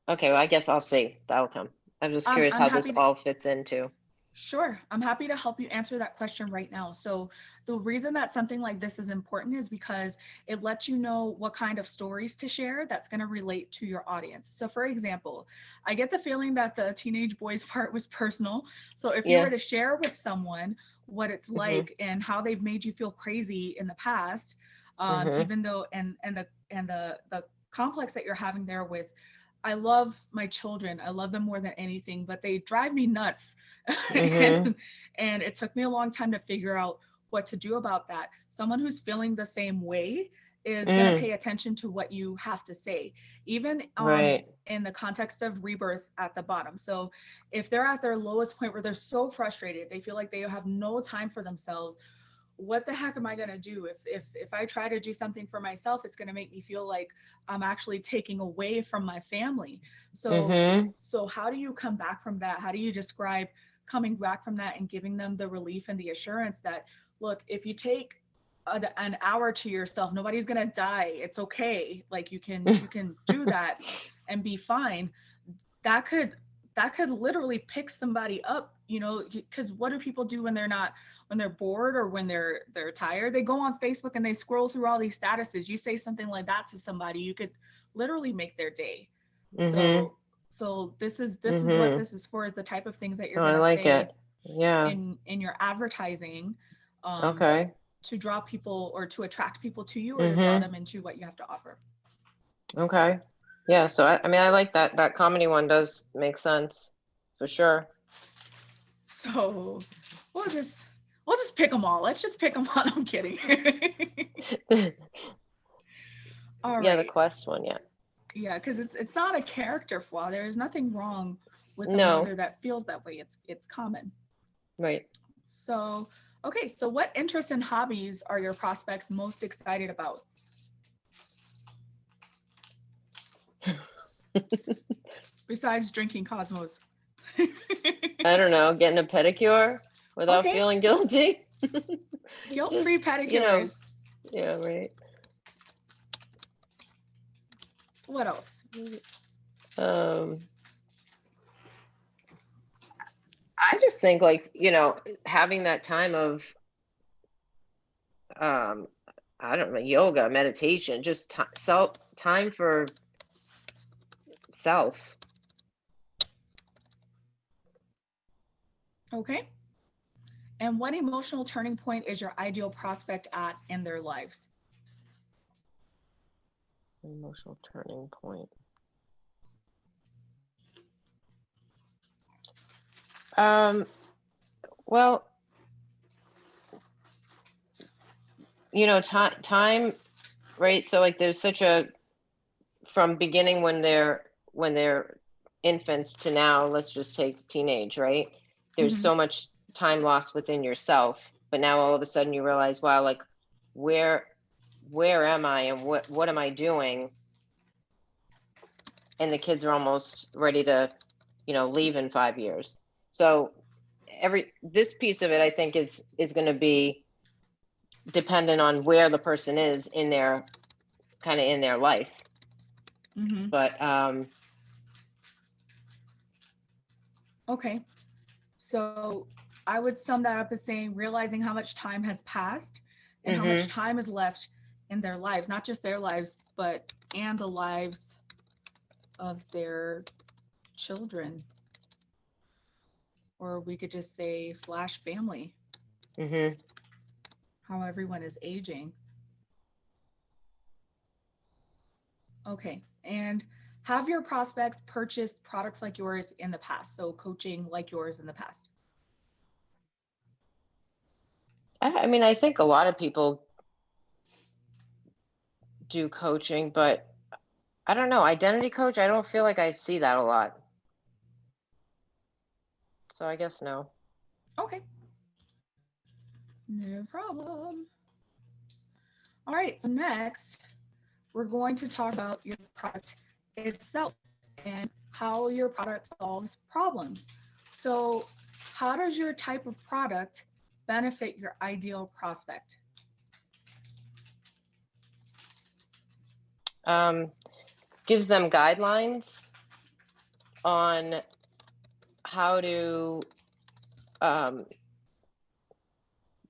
okay, well, I guess I'll see. That'll come. I'm just curious I'm how this happy to, all fits into. sure, I'm happy to help you answer that question right now. So the reason that something like this is important is because it lets you know what kind of stories to share that's going to relate to your audience. So for example, I get the feeling that the teenage boys part was personal. So if you Yeah. were to share with someone what it's like and how they've made you feel crazy in the past, even though and the complex that you're having there with, I love my children. I love them more than anything, but they drive me nuts. and it took me a long time to figure out what to do about that. Someone who's feeling the same way is going to pay attention to what you have to say, even Right. in the context of rebirth at the bottom. So if they're at their lowest point where they're so frustrated, they feel like they have no time for themselves, what the heck am I going to do? If I try to do something for myself, it's going to make me feel like I'm actually taking away from my family. So so how do you come back from that? How do you describe coming back from that and giving them the relief and the assurance that, look, if you take an hour to yourself, nobody's going to die. It's okay. Like you can do that and be fine. That could literally pick somebody up, you know, because what do people do when they're bored or when they're tired? They go on Facebook and they scroll through all these statuses. You say something like that to somebody, you could literally make their day. So this is what this is for, is the type of things that you're Oh, I going to like say it. Yeah. in your advertising, Okay. to draw people or to attract people to you, or to draw them into what you have to offer. Okay. Yeah. So I mean, I like that. That comedy one does make sense for sure. So we'll just pick them all. Let's just pick them all. I'm kidding. All right. Yeah, the quest one. Yeah. Yeah, because it's not a character flaw. There is nothing wrong with a No. mother that feels that way. It's common. Right. So okay. So what interests and hobbies are your prospects most excited about? Besides drinking Cosmos. I don't know, getting a pedicure without Okay. feeling guilty. Guilt-free Just, pedicures. you know, yeah, right. What else? I just think, like, you know, having that time of I don't know, yoga, meditation, just time for self. Okay. And what emotional turning point is your ideal prospect at in their lives? Emotional turning point. Well, you know, time, right? So like there's such a, from beginning when they're infants to now, let's just take teenage, right? There's so much time lost within yourself, but now all of a sudden you realize, wow, like where am I and what am I doing? And the kids are almost ready to, you know, leave in 5 years. So this piece of it, I think is going to be dependent on where the person is in their life. But okay, so I would sum that up as saying realizing how much time has passed and how much time is left in their lives, not just their lives, but and the lives of their children, or we could just say / family. How everyone is aging. Okay, and have your prospects purchased products like yours in the past? So coaching like yours in the past? I mean, I think a lot of people do coaching, but I don't know, identity coach, I don't feel like I see that a lot. So I guess no. Okay. No problem. All right, so next, we're going to talk about your product itself and how your product solves problems. So how does your type of product benefit your ideal prospect? Gives them guidelines on how to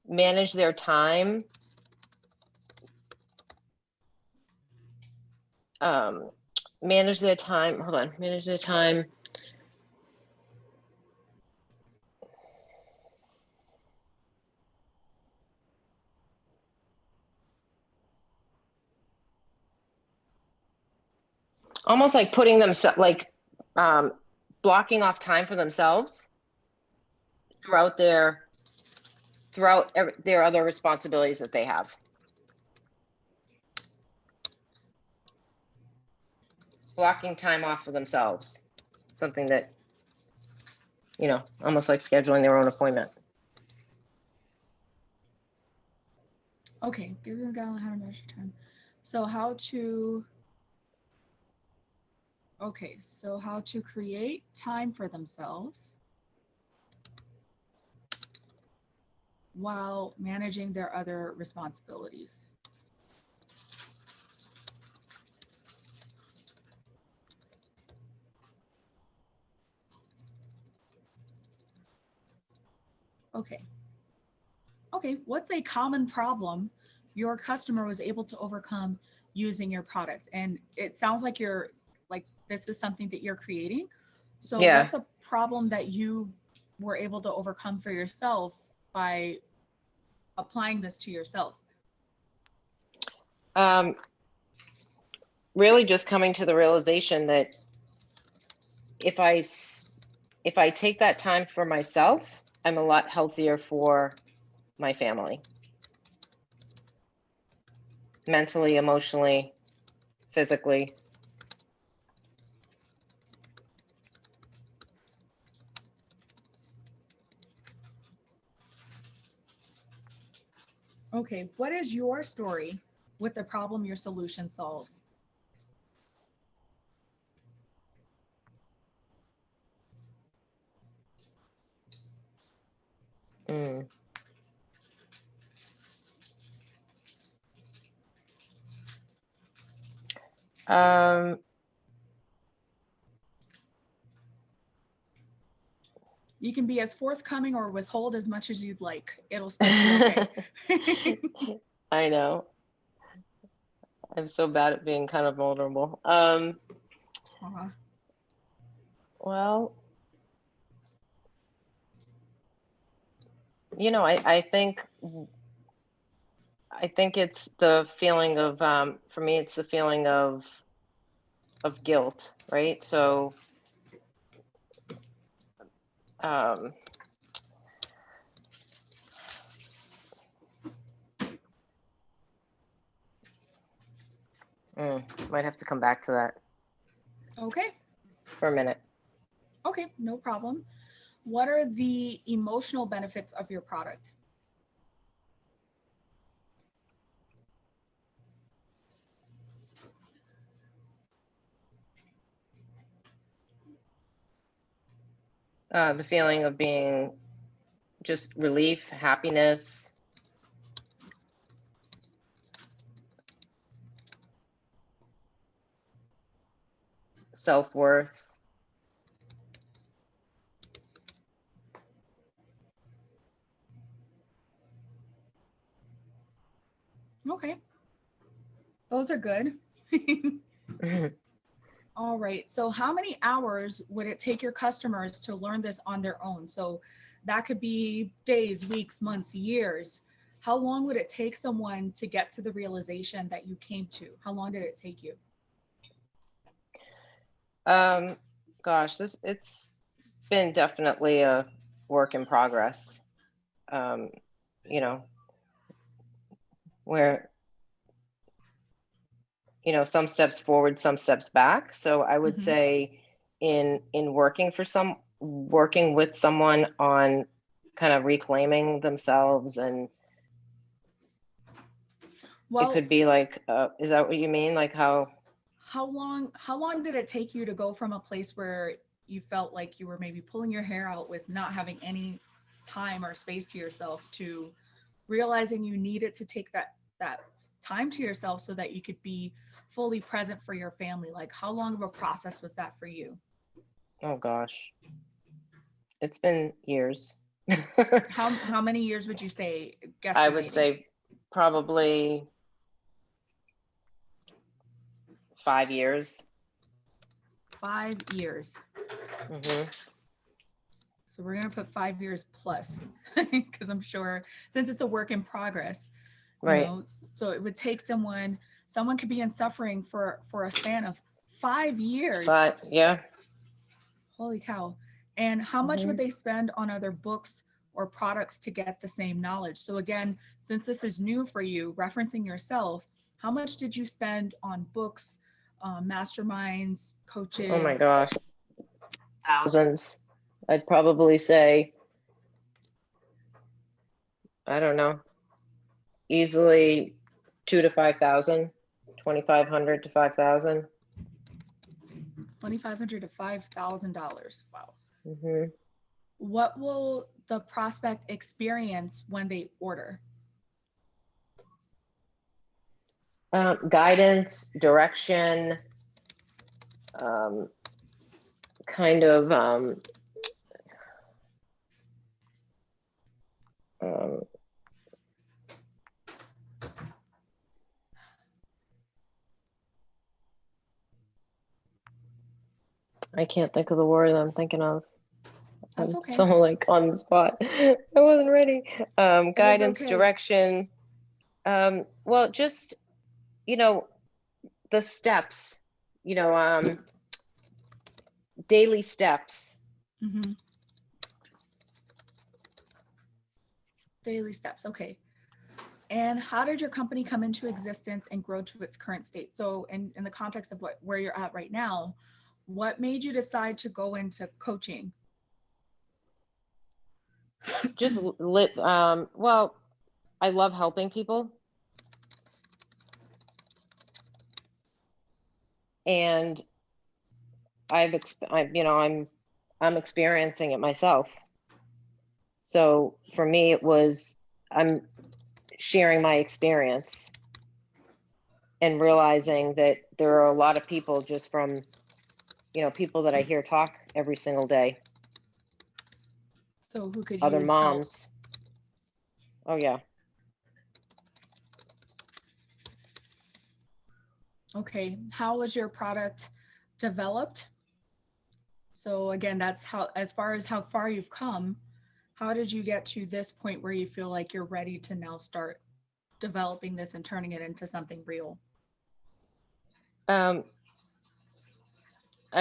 manage their time, manage their time. Hold on, manage their time. Almost like putting themselves, like blocking off time for themselves throughout their other responsibilities that they have. Blocking time off for themselves, something that, you know, almost like scheduling their own appointment. Okay, give them a guideline how to measure time. So how to, okay, so how to create time for themselves while managing their other responsibilities. Okay. Okay, what's a common problem your customer was able to overcome using your product? And it sounds like this is something that you're creating. So Yeah. what's a problem that you were able to overcome for yourself by applying this to yourself? Really just coming to the realization that if I take that time for myself, I'm a lot healthier for my family. Mentally, emotionally, physically. Okay, what is your story with the problem your solution solves? Mm. You can be as forthcoming or withhold as much as you'd like. It'll still be okay. I know. I'm so bad at being kind of vulnerable. Well, you know, I think it's the feeling of, for me, it's the feeling of guilt, right? So, might have to come back to that Okay, for a minute. okay, no problem. What are the emotional benefits of your product? The feeling of being just relief, happiness, self-worth. Okay, those are good. All right, so how many hours would it take your customers to learn this on their own? So that could be days, weeks, months, years. How long would it take someone to get to the realization that you came to? How long did it take you? Gosh, it's been definitely a work in progress. You know, where, you know, some steps forward, some steps back. So I would say in working with someone on kind of reclaiming themselves, and it could be like, is that what you mean? Like how long did it take you to go from a place where you felt like you were maybe pulling your hair out with not having any time or space to yourself, to realizing you needed to take that time to yourself so that you could be fully present for your family? Like, how long of a process was that for you? Oh gosh, it's been years. How many years would you say, I would guesstimating? say probably 5 years. 5 years. Hmm. So we're gonna put 5 years plus, because I'm sure, since it's a work in progress, Right. So it would take someone could be in suffering for a span of 5 years. But yeah. Holy cow. And how much would Mhm. they spend on other books or products to get the same knowledge? So again, since this is new for you, referencing yourself, how much did you spend on books, masterminds, coaches? Oh my gosh. Thousands. I'd probably say, I don't know, easily 2 to 5,000, 2,500 to 5,000. $2,500 to $5,000. Wow. Hmm. What will the prospect experience when they order? Guidance, direction, kind of I can't think of the word I'm thinking of. That's I'm okay. so like on the spot. I wasn't ready. Guidance, okay. direction. Well, just, the steps, daily steps. Mm-hmm. Daily steps. Okay. And how did your company come into existence and grow to its current state? So in the context of where you're at right now, what made you decide to go into coaching? Just well, I love helping people. And I'm experiencing it myself. So for me, I'm sharing my experience and realizing that there are a lot of people just from, people that I hear talk every single day, So who could other use help? moms. Oh yeah. Okay. How was your product developed? So again, that's as far as how far you've come, how did you get to this point where you feel like you're ready to now start developing this and turning it into something real? I've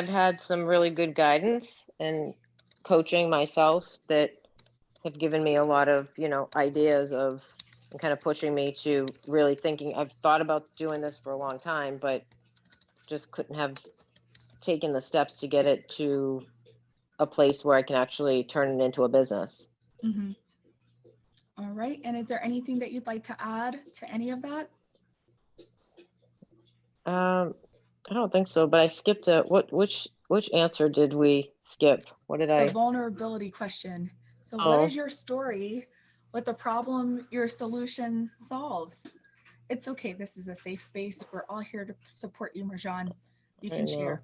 had some really good guidance and coaching myself that have given me a lot of, ideas of, and kind of pushing me to really thinking. I've thought about doing this for a long time, but just couldn't have taken the steps to get it to a place where I can actually turn it into a business. Mm-hmm. All right. And is there anything that you'd like to add to any of that? I don't think so, but I skipped which answer did we skip? What did The I? vulnerability question. So what Oh, is your story with the problem your solution solves? It's okay. This is a safe space. We're all here to support you, Marjan. You I can know. share.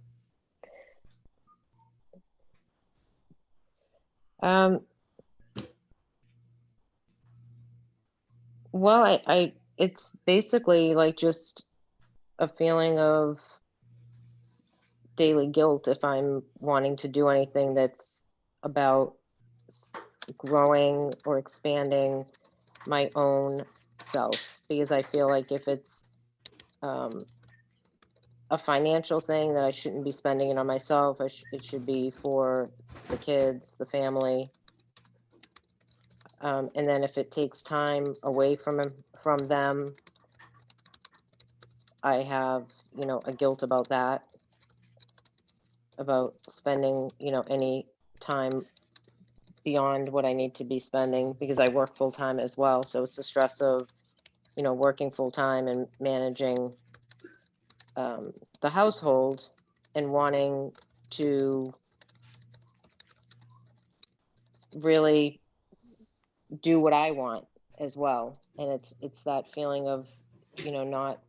Well, it's basically like just a feeling of daily guilt if I'm wanting to do anything that's about growing or expanding my own self, because I feel like if it's a financial thing, that I shouldn't be spending it on myself. It should be for the kids, the family. And then if it takes time away from them, I have, a guilt about that, about spending, any time beyond what I need to be spending, because I work full time as well. So it's the stress of, working full time and managing the household and wanting to really do what I want as well. And it's that feeling of, you know, not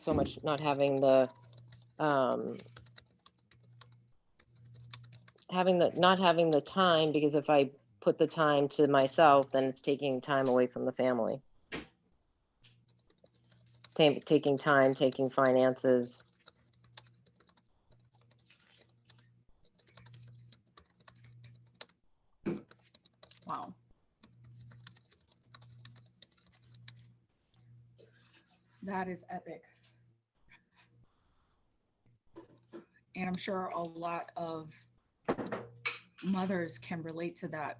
so much not having the not having the time, because if I put the time to myself, then it's taking time away from the family. Taking time, taking finances. Wow. That is epic. And I'm sure a lot of mothers can relate to that.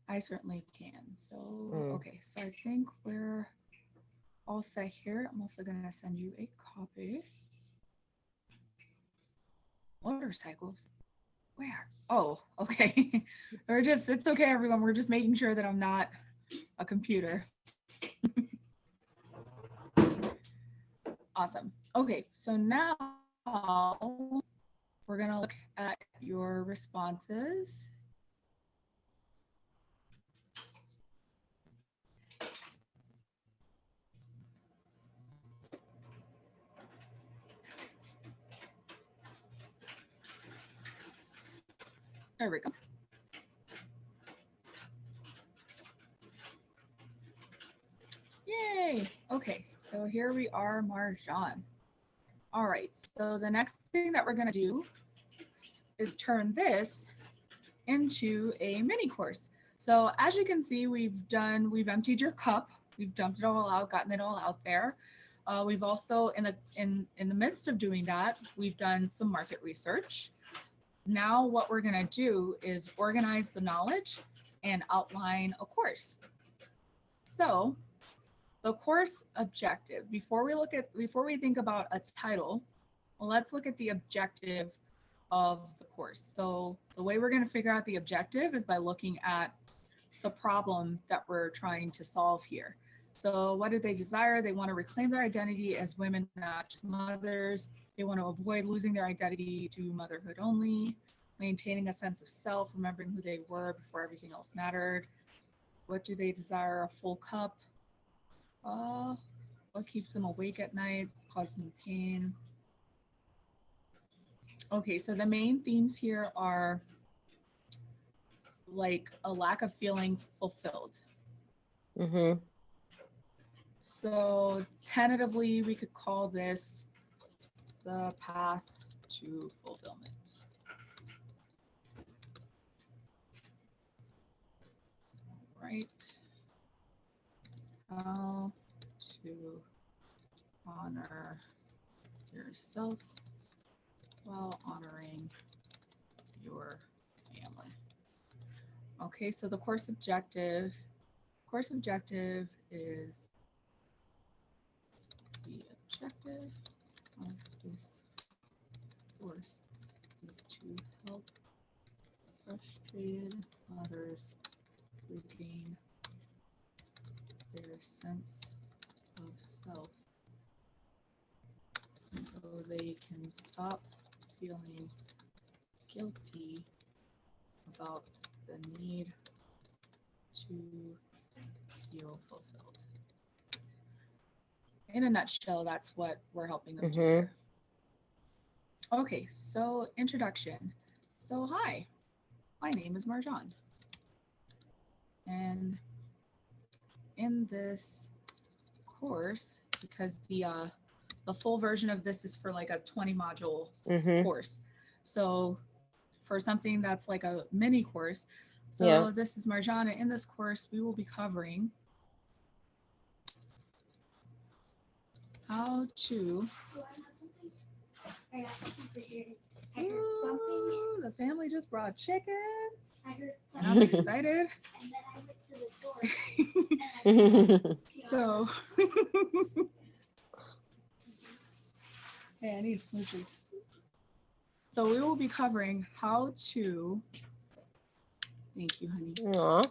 I certainly can. So, okay, so I think we're all set here. I'm also going to send you a copy. Motorcycles? Where? Oh, okay. It's okay, everyone. We're just making sure that I'm not a computer. Awesome. Okay, so now we're going to look at your responses. There we go. Yay. Okay, so here we are, Marjan. All right, so the next thing that we're going to do is turn this into a mini course. So as you can see, we've emptied your cup, we've dumped it all out, gotten it all out there. We've also, in the midst of doing that, we've done some market research. Now what we're going to do is organize the knowledge and outline a course. So the course objective, before we think about a title, well, let's look at the objective of the course. So the way we're going to figure out the objective is by looking at the problem that we're trying to solve here. So what do they desire? They want to reclaim their identity as women, not just mothers. They want to avoid losing their identity to motherhood only, maintaining a sense of self, remembering who they were before everything else mattered. What do they desire? A full cup. What keeps them awake at night, causing pain? Okay, so the main themes here are like a lack of feeling fulfilled. Mm-hmm. So tentatively, we could call this the path to fulfillment. Right. How to honor yourself while honoring your family. Okay, so the course objective is the objective of this course is to help frustrated mothers regain their sense of self so they can stop feeling guilty about the need to feel fulfilled. In a nutshell, that's what we're helping them do here. Okay, so introduction. So hi, my name is Marjan. And in this course, because the full version of this is for like a 20 module course. So for something that's like a mini course. So this is Marjan, and in this course, we will be covering how to... Ooh, the family just brought chicken. And I'm excited. And then I went to the door. So, hey, I need smoothies. So we will be covering how to... Thank you, honey. Aww.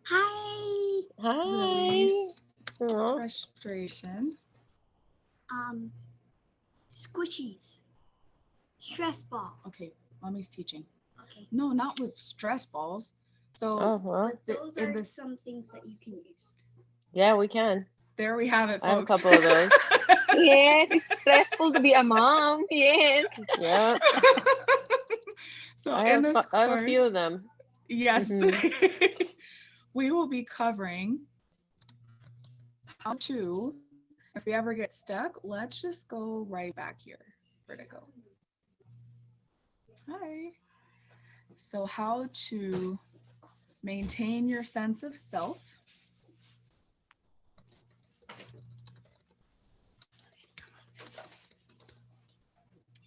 Hi. Hi. Release frustration. Squishies. Stress ball. Okay, mommy's teaching. Okay. No, not with stress balls. So Oh, well, Those in are this, some things that you can use. yeah, we can. there we have it, I have a folks. couple of those. Yes, it's stressful to be a mom. Yes. Yeah, So I in have this I have a few course, of them. yes, Mhm. we will be covering how to, if we ever get stuck, let's just go right back here. Where'd it go? Hi. So how to maintain your sense of self.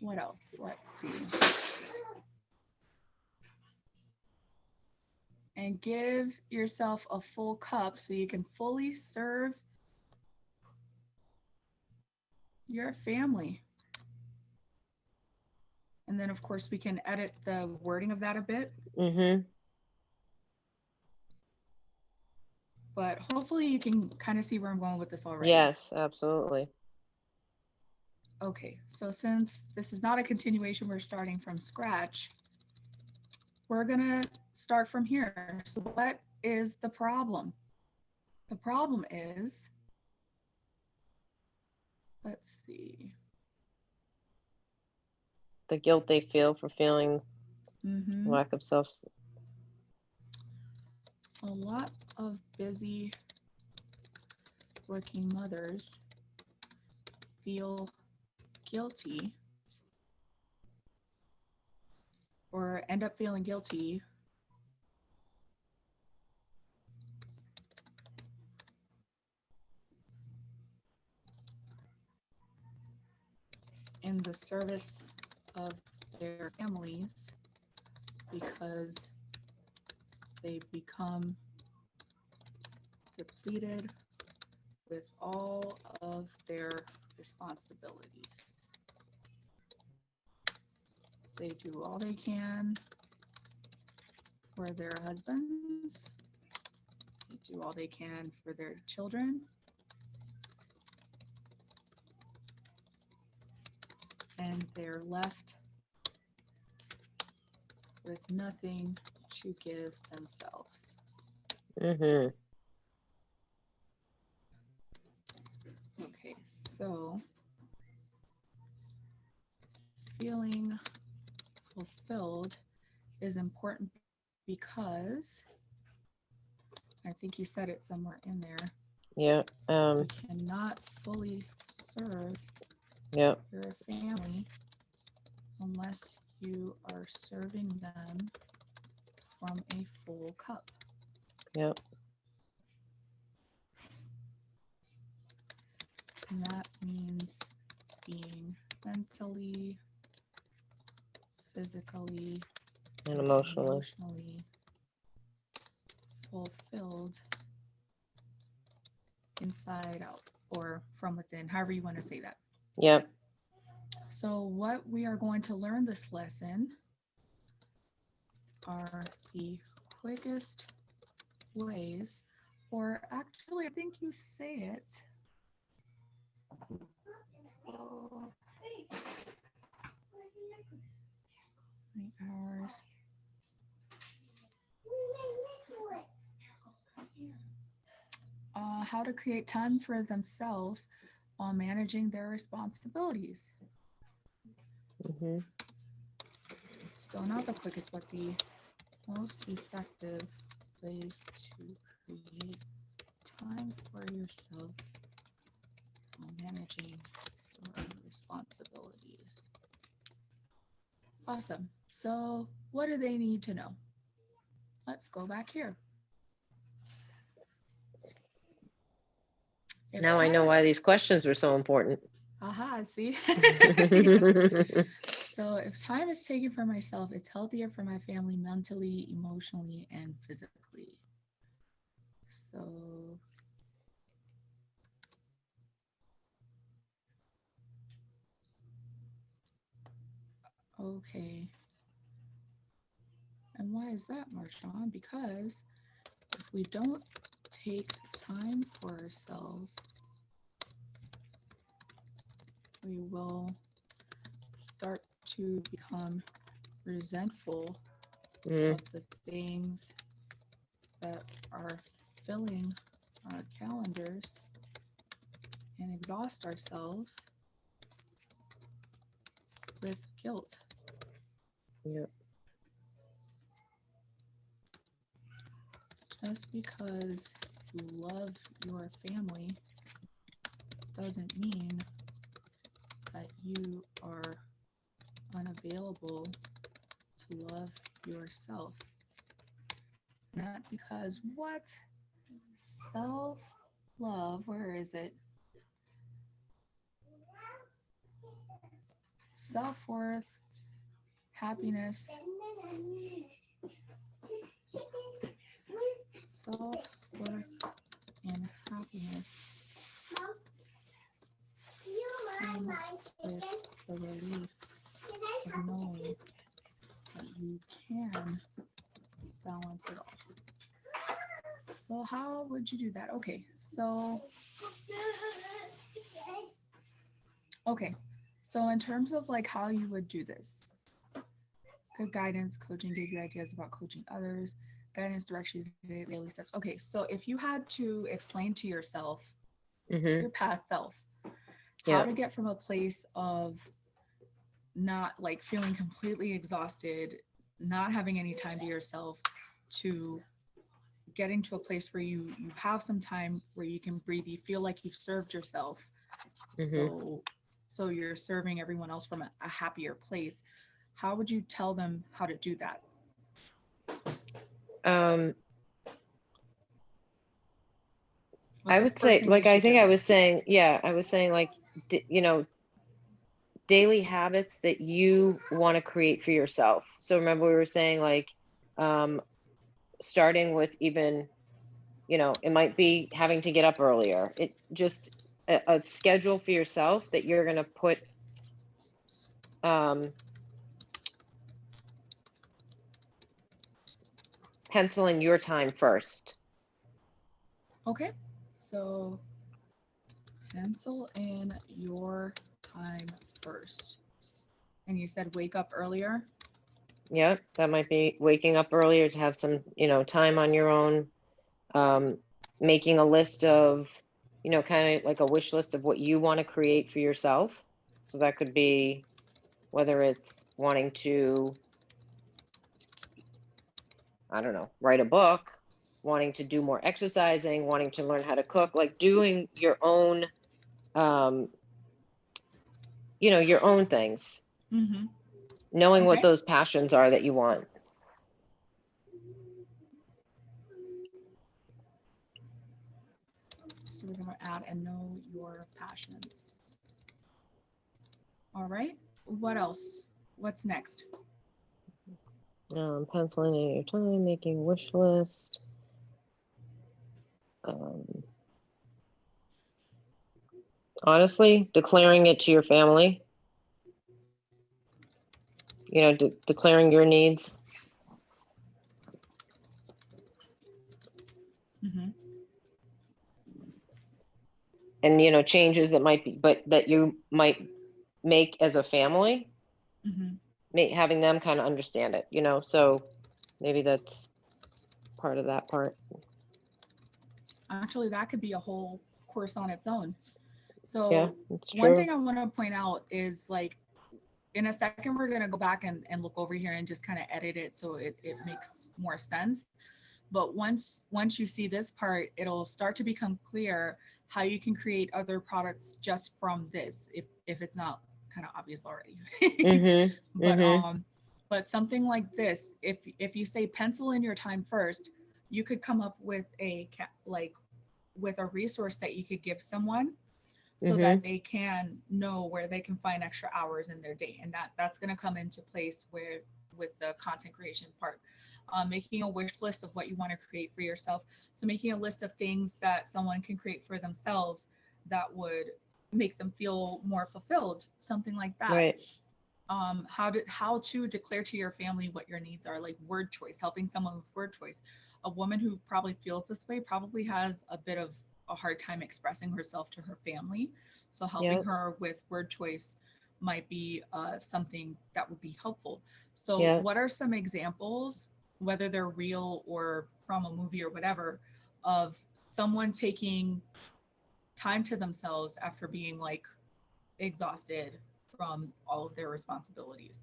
What else? Let's see. And give yourself a full cup so you can fully serve your family. And then of course we can edit the wording of that a bit, Mhm. but hopefully you can kind of see where I'm going with this already. Yes, absolutely. Okay, so since this is not a continuation, we're starting from scratch. We're gonna start from here. So what is the problem? The problem is, let's see. The guilt they feel for feeling Mhm. lack of self. A lot of busy working mothers feel guilty or end up feeling guilty in the service of their families because they become depleted with all of their responsibilities. They do all they can for their husbands. They do all they can for their children. And they're left with nothing to give themselves. Mhm. Okay, so feeling fulfilled is important because I think you said it somewhere in there. Yeah. You cannot fully serve Yeah. your family unless you are serving them from a full cup. Yeah. And that means being mentally, physically, And emotionally. emotionally fulfilled inside out or from within, however you want to say that. Yep. So what we are going to learn this lesson are the quickest ways, or actually I think you say it. 8 hours. How to create time for themselves while managing their responsibilities. Mhm. So not the quickest, but the most effective ways to create time for yourself while managing your responsibilities. Awesome. So what do they need to know? Let's go back here. Now I know why these questions were so important. Aha, see? Yes. So if time is taken for myself, it's healthier for my family mentally, emotionally, and physically. So okay. And why is that, Marjan? Because if we don't take time for ourselves, we will start to become resentful Mm, of the things that are filling our calendars and exhaust ourselves with guilt. yep. Just because you love your family doesn't mean that you are unavailable to love yourself. Not because what? Self love, where is it? Self worth, happiness, self worth, and happiness come with the relief of knowing that you can balance it all. So, how would you do that? Okay, so in terms of like how you would do this, good guidance, coaching gave you ideas about coaching others, guidance, direction, daily steps. Okay, so if you had to explain to yourself, Mm-hmm. your past self, how Yeah. to get from a place of not like feeling completely exhausted, not having any time to yourself, to getting to a place where you have some time where you can breathe, you feel like you've served yourself. Mm-hmm. So you're serving everyone else from a happier place. How would you tell them how to do that? I would say, like, I think I was saying, like, daily habits that you want to create for yourself. So remember we were saying like, starting with even, it might be having to get up earlier. It just a schedule for yourself that you're going to put, pencil in your time first. Okay, so pencil in your time first. And you said wake up earlier. Yep, that might be waking up earlier to have some, time on your own. Making a list of, kind of like a wish list of what you want to create for yourself. So that could be whether it's wanting to, I don't know, write a book, wanting to do more exercising, wanting to learn how to cook, like doing your own, your own things, Mm-hmm. knowing what Okay. those passions are that you want. So we're gonna add and know your passions. All right. What else? What's next? Penciling in your time, making a wish list. Honestly, declaring it to your family, declaring your needs. Mm-hmm. And changes that might be, but that you might make as a family, Mm-hmm. having them kind of understand it, so maybe that's part of that part. Actually, that could be a whole course on its own. So Yeah, that's one true. thing I want to point out is like, in a second, we're going to go back and look over here and just kind of edit it so it makes more sense. But once you see this part, it'll start to become clear how you can create other products just from this, if it's not kind of obvious already. Mm-hmm. But something like this, if you say pencil in your time first, you could come up with with a resource that you could give someone so that they can know where they can find extra hours in their day, and that's going to come into place with the content creation part. Making a wish list of what you want to create for yourself. So making a list of things that someone can create for themselves that would make them feel more fulfilled, something like that. Right. How to declare to your family what your needs are, like word choice, helping someone with word choice. A woman who probably feels this way probably has a bit of a hard time expressing herself to her family. So helping her with word choice might be something that would be helpful. So Yeah. what are some examples, whether they're real or from a movie or whatever, of someone taking time to themselves after being like exhausted from all of their responsibilities?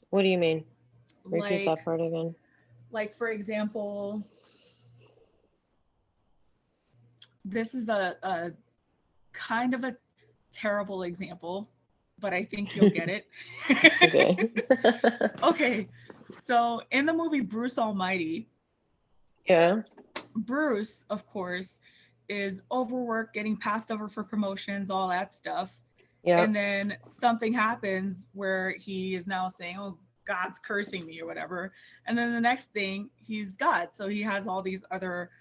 What do you mean? Repeat Like, that part again. for example, this is a kind of a terrible example, but I think you'll get it. Okay. Okay, so in the movie Bruce Almighty, Yeah. Bruce, of course, is overworked, getting passed over for promotions, all that stuff. Yeah. And then something happens where he is now saying, oh, God's cursing me or whatever. And then the next thing, he's God. So he has all these other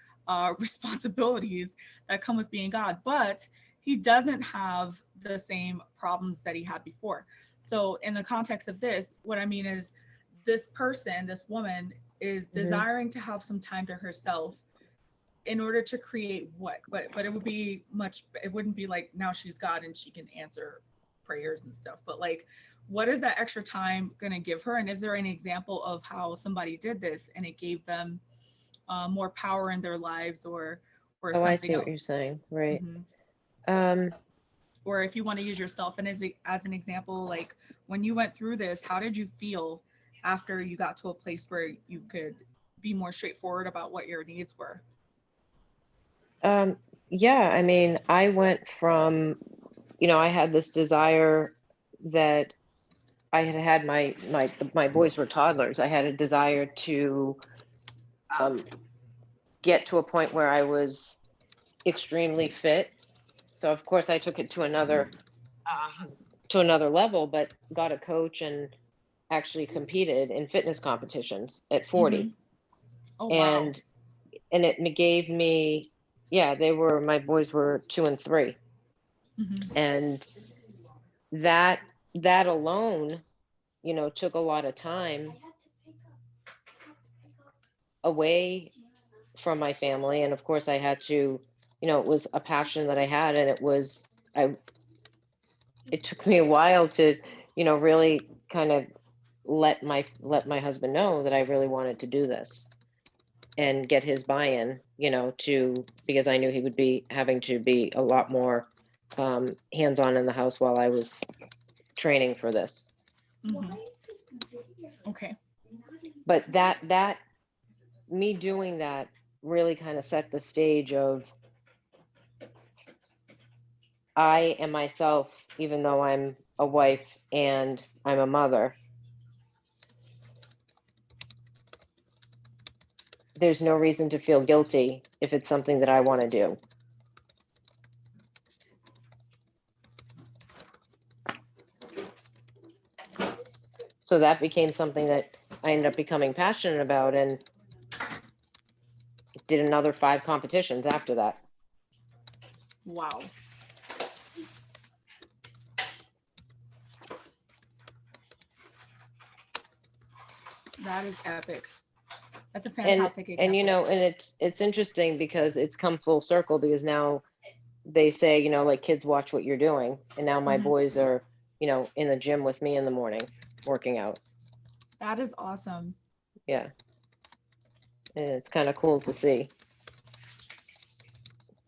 responsibilities that come with being God, but he doesn't have the same problems that he had before. So in the context of this, what I mean is this person, this woman, is desiring to have some time to herself in order to create what? But it would be much, it wouldn't be like now she's God and she can answer prayers and stuff. But like, what is that extra time going to give her? And is there an example of how somebody did this and it gave them more power in their lives or Oh, something I see else? what you're saying. Right. Mhm. Or if you want to use yourself and as an example, like when you went through this, how did you feel after you got to a place where you could be more straightforward about what your needs were? Yeah, I mean, I went from, I had this desire that I had my boys were toddlers. I had a desire to get to a point where I was extremely fit. So of course I took it to another level, but got a coach and actually competed in fitness competitions at 40. Oh, wow. And it gave me, yeah, my boys were 2 and 3. And that alone, took a lot of time away from my family. And of course I had to, it was a passion that I had, and it took me a while to, really kind of let my husband know that I really wanted to do this and get his buy-in, because I knew he would be having to be a lot more hands-on in the house while I was training for this. Okay. But that me doing that really kind of set the stage of I am myself, even though I'm a wife and I'm a mother. There's no reason to feel guilty if it's something that I want to do. So that became something that I ended up becoming passionate about, and did another 5 competitions after that. Wow. That is epic. That's a fantastic example. And it's interesting because it's come full circle, because now they say, like, kids watch what you're doing. And now my boys are, in the gym with me in the morning working out. That is awesome. Yeah. And it's kind of cool to see.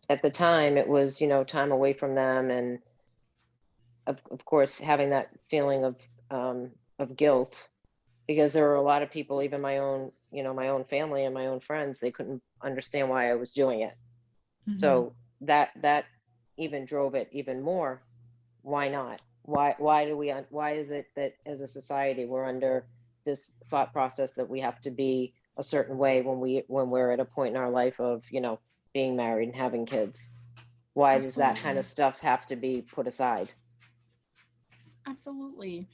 At the time it was, time away from them, and of course having that feeling of guilt, because there were a lot of people, even my own family and my own friends, they couldn't understand why I was doing it. So that even drove it even more. Why not? Why is it that as a society we're under this thought process that we have to be a certain way when we're at a point in our life of, being married and having kids? Why does that kind of stuff have to be put aside? Absolutely.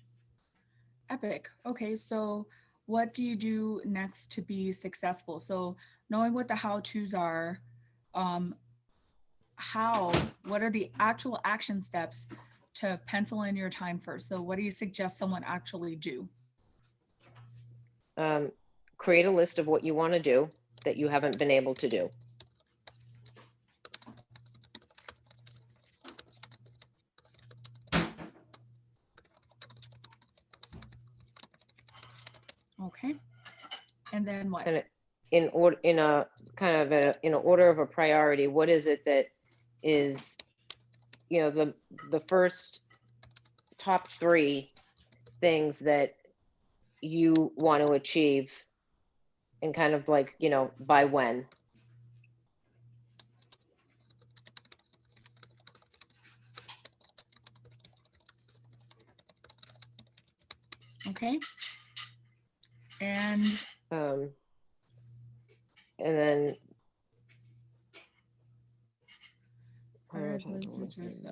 Epic. Okay, so what do you do next to be successful? So knowing what the how-tos are, what are the actual action steps to pencil in your time first? So what do you suggest someone actually do? Create a list of what you want to do that you haven't been able to do. Okay. And then what? kind of in order, in a kind of in an order of a priority, what is it that is, you know, the first top 3 things that you want to achieve, and kind of like, you know, by when? Okay. And And then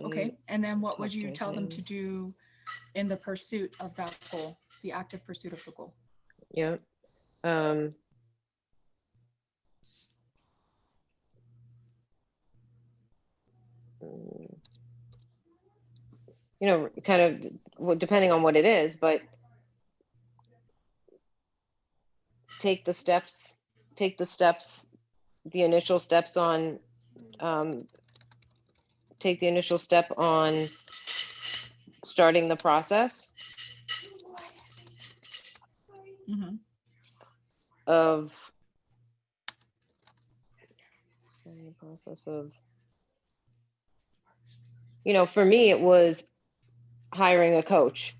okay. And then what would you tell them to do in the pursuit of that goal, the active pursuit of the goal? Yeah. You know, kind of depending on what it is, but take the steps, the initial steps on, take the initial step on starting the process Mm-hmm. of you know, for me, it was hiring a coach,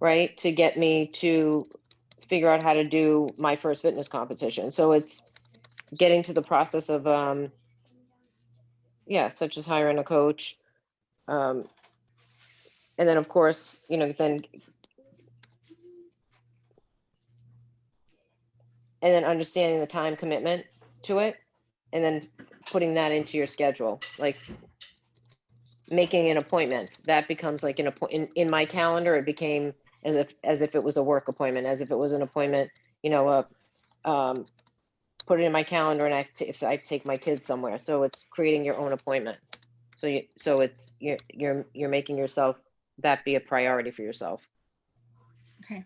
right? To get me to figure out how to do my first fitness competition. So it's getting to the process of, yeah, such as hiring a coach. And then of course, you know, then understanding the time commitment to it, and then putting that into your schedule, like making an appointment. That becomes like an appointment in my calendar. It became as if it was a work appointment, as if it was an appointment, you know, put it in my calendar, and if I take my kids somewhere. So it's creating your own appointment. So it's you're making yourself that be a priority for yourself. Okay.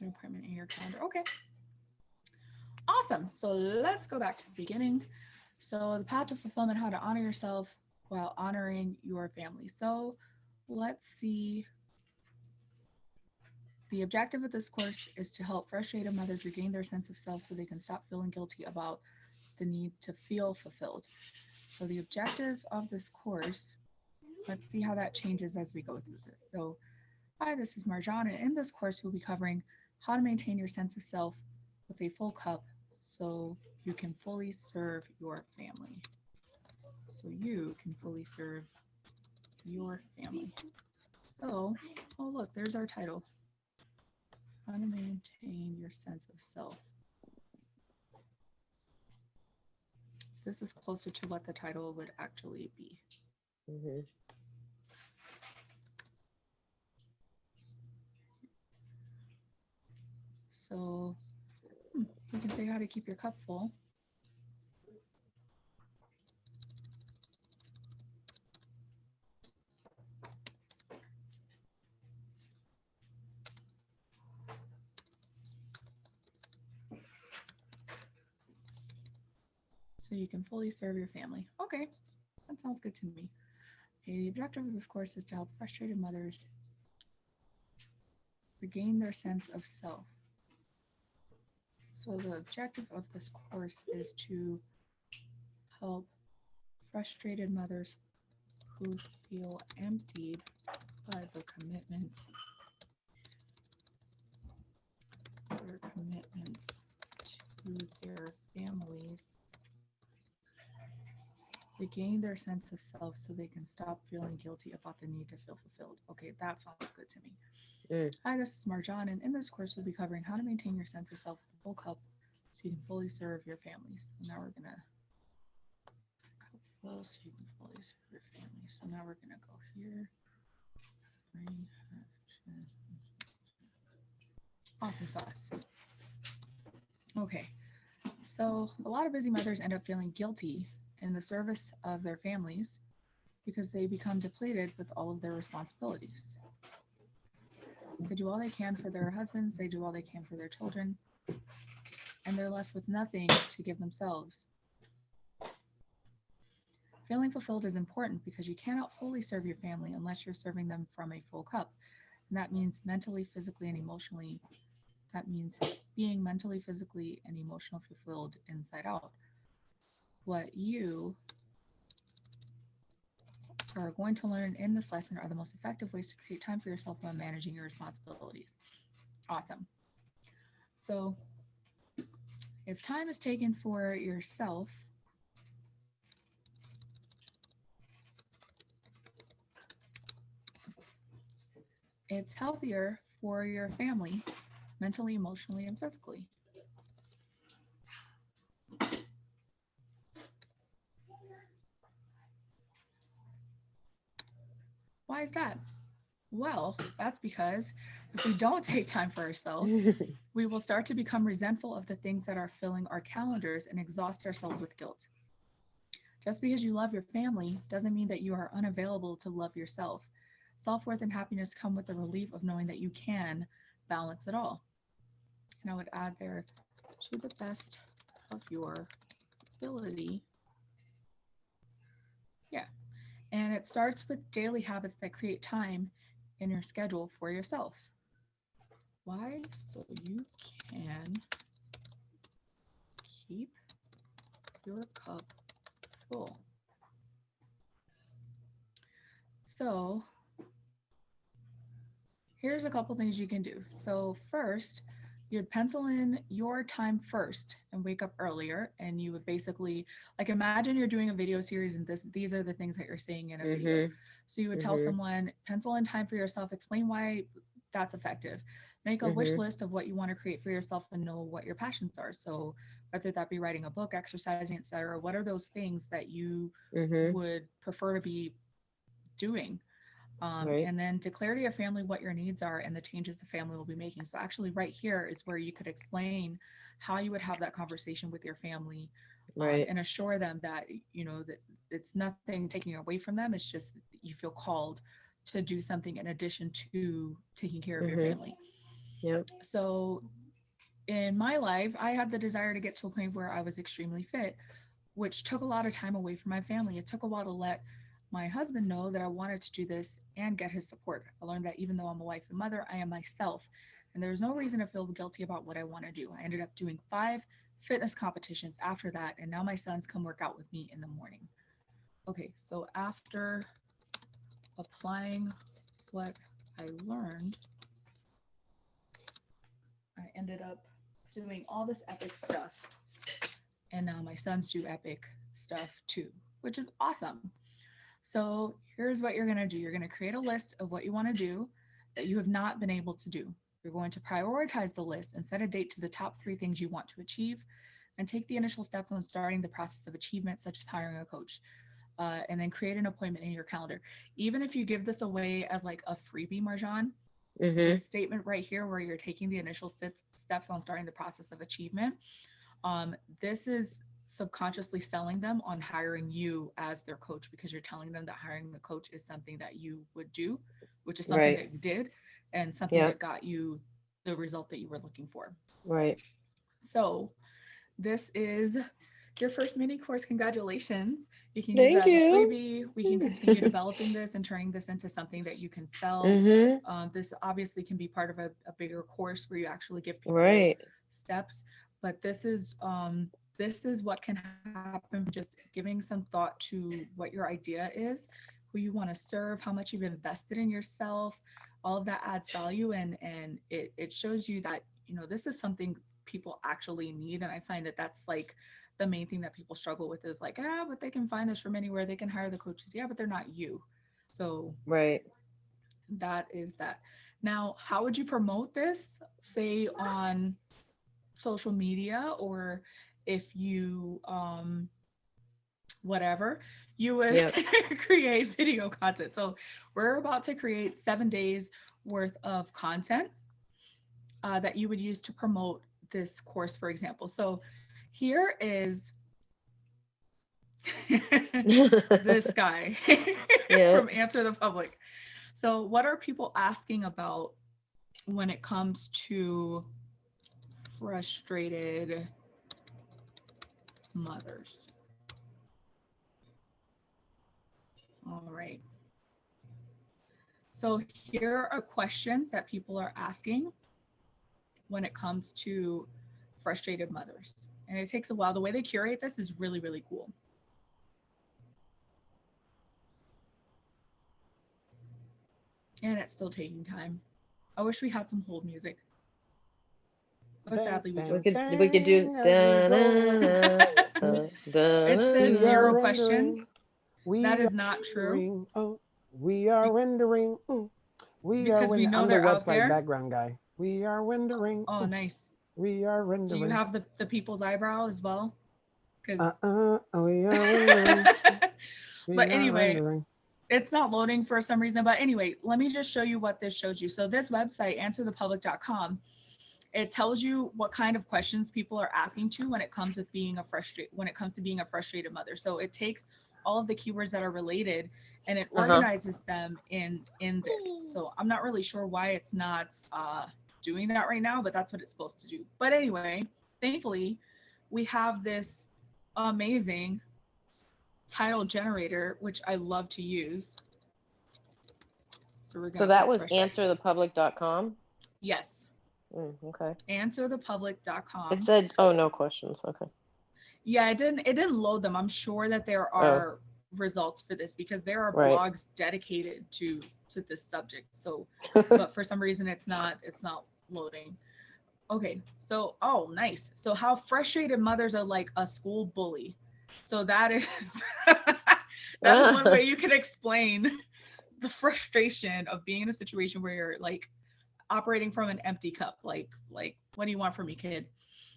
An appointment in your calendar. Okay. Awesome. So let's go back to the beginning. So the path to fulfillment, how to honor yourself while honoring your family. So let's see. The objective of this course is to help frustrated mothers regain their sense of self so they can stop feeling guilty about the need to feel fulfilled. So the objective of this course, let's see how that changes as we go through this. So hi, this is Marjan, and in this course, we'll be covering how to maintain your sense of self with a full cup so you can fully serve your family. So you can fully serve your family. So, oh look, there's our title. How to maintain your sense of self. This is closer to what the title would actually be. Mm-hmm. So you can say how to keep your cup full. So you can fully serve your family. Okay, that sounds good to me. Okay, the objective of this course is to help frustrated mothers regain their sense of self. So the objective of this course is to help frustrated mothers who feel emptied by their commitments to their families regain their sense of self so they can stop feeling guilty about the need to feel fulfilled. Okay, that sounds good to me. Hi, this is Marjan, and in this course, we'll be covering how to maintain your sense of self with a full cup so you can fully serve your families. So now we're gonna cup full so you can fully serve your family. So now we're gonna go here. Awesome sauce. Okay, so a lot of busy mothers end up feeling guilty in the service of their families because they become depleted with all of their responsibilities. They do all they can for their husbands, they do all they can for their children, and they're left with nothing to give themselves. Feeling fulfilled is important because you cannot fully serve your family unless you're serving them from a full cup. And that means mentally, physically, and emotionally. That means being mentally, physically, and emotionally fulfilled inside out. What you are going to learn in this lesson are the most effective ways to create time for yourself while managing your responsibilities. Awesome. So if time is taken for yourself, it's healthier for your family, mentally, emotionally, and physically. Why is that? Well, that's because if we don't take time for ourselves, we will start to become resentful of the things that are filling our calendars and exhaust ourselves with guilt. Just because you love your family doesn't mean that you are unavailable to love yourself. Self-worth and happiness come with the relief of knowing that you can balance it all. And I would add there, to the best of your ability. Yeah. And it starts with daily habits that create time in your schedule for yourself. Why? So you can keep your cup full. So here's a couple things you can do. So first, you'd pencil in your time first and wake up earlier, and you would basically, like, imagine you're doing a video series and these are the things that you're saying in a video. So you would tell someone, pencil in time for yourself, explain why that's effective. Make a wish list of what you want to create for yourself and know what your passions are. So whether that be writing a book, exercising, etc., what are those things that you would prefer to be doing? And then declare to your family what your needs are and the changes the family will be making. So actually right here is where you could explain how you would have that conversation with your family, and assure them that, you know, that it's nothing taking away from them. It's just you feel called to do something in addition to taking care of your family. So in my life, I had the desire to get to a point where I was extremely fit, which took a lot of time away from my family. It took a while to let my husband know that I wanted to do this and get his support. I learned that even though I'm a wife and mother, I am myself, and there's no reason to feel guilty about what I want to do. I ended up doing 5 fitness competitions after that, and now my sons come work out with me in the morning. Okay, so after applying what I learned, I ended up doing all this epic stuff, and now my sons do epic stuff too, which is awesome. So here's what you're going to do. You're going to create a list of what you want to do that you have not been able to do. You're going to prioritize the list and set a date to the top 3 things you want to achieve, and take the initial steps on starting the process of achievement, such as hiring a coach, and then create an appointment in your calendar. Even if you give this away as like a freebie, Marjan, this statement right here where you're taking the initial steps on starting the process of achievement, this is subconsciously selling them on hiring you as their coach, because you're telling them that hiring a coach is something that you would do, which is something that you did, and something that got you the result that you were looking for. So this is your first mini course. Congratulations. You can use that as a freebie. We can continue developing this and turning this into something that you can sell. This obviously can be part of a bigger course where you actually give people steps, but this is what can happen from just giving some thought to what your idea is, who you want to serve, how much you've invested in yourself. All of that adds value, and it shows you that, you know, this is something people actually need. And I find that that's like the main thing that people struggle with is like, but they can find this from anywhere, they can hire the coaches, but they're not you. So that is that. Now, how would you promote this, say on social media, or if you whatever, you would create video content. So we're about to create 7 days worth of content that you would use to promote this course, for example. So here is this guy from Answer the Public. So what are people asking about when it comes to frustrated mothers? All right. So here are questions that people are asking when it comes to frustrated mothers. And it takes a while. The way they curate this is really, really cool. And it's still taking time. I wish we had some hold music. But sadly we We don't. could do. It says We zero are questions. We That is are not true. rendering. Oh, we are rendering. We are Because we rendering. know I'm the they're out website there. background guy. We are rendering. Oh, nice. We are Do rendering. you have the people's eyebrow as well? Because We are rendering. We but are anyway, rendering. it's not loading for some reason. But anyway, let me just show you what this shows you. So this website, answerthepublic.com, it tells you what kind of questions people are asking to when it comes to being a frustrated mother. So it takes all of the keywords that are related and it organizes them in this. So I'm not really sure why it's not doing that right now, but that's what it's supposed to do. But anyway, thankfully, we have this amazing title generator, which I love to use. So we're So that was answerthepublic.com. Yes. Okay. Answerthepublic.com. It said, oh, no questions. Okay. Yeah, it didn't load them. I'm sure that there are results for this because there are blogs dedicated to this subject. So, but for some reason it's not loading. Okay, so nice. So how frustrated mothers are like a school bully. So that is that is one way you can explain the frustration of being in a situation where you're like operating from an empty cup. Like what do you want from me, kid?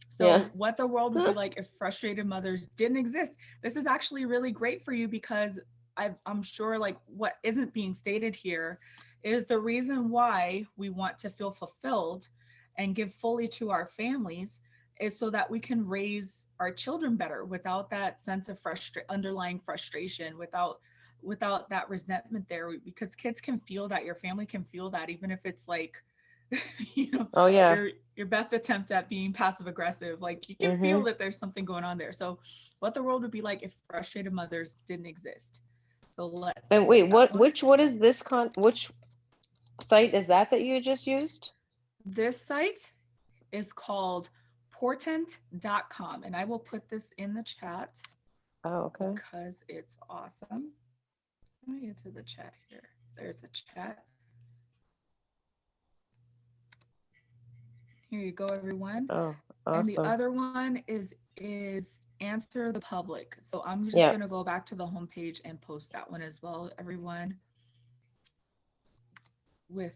So what the world would be like if frustrated mothers didn't exist. This is actually really great for you because I'm sure like what isn't being stated here is the reason why we want to feel fulfilled and give fully to our families is so that we can raise our children better without that sense of underlying frustration, without that resentment there, because kids can feel that, your family can feel that, even if it's like, you know, your best attempt at being passive aggressive, like you can feel that there's something going on there. So what the world would be like if frustrated mothers didn't exist. So let's. And wait, what is this which site is that you just used? This site is called portent.com, and I will put this in the chat. Oh, okay. Because it's awesome. Let me get to the chat here. There's the chat. Here you go, everyone. Oh, awesome. And the other one is Answer the Public. So I'm just going to go back to the homepage and post that one as well, everyone. With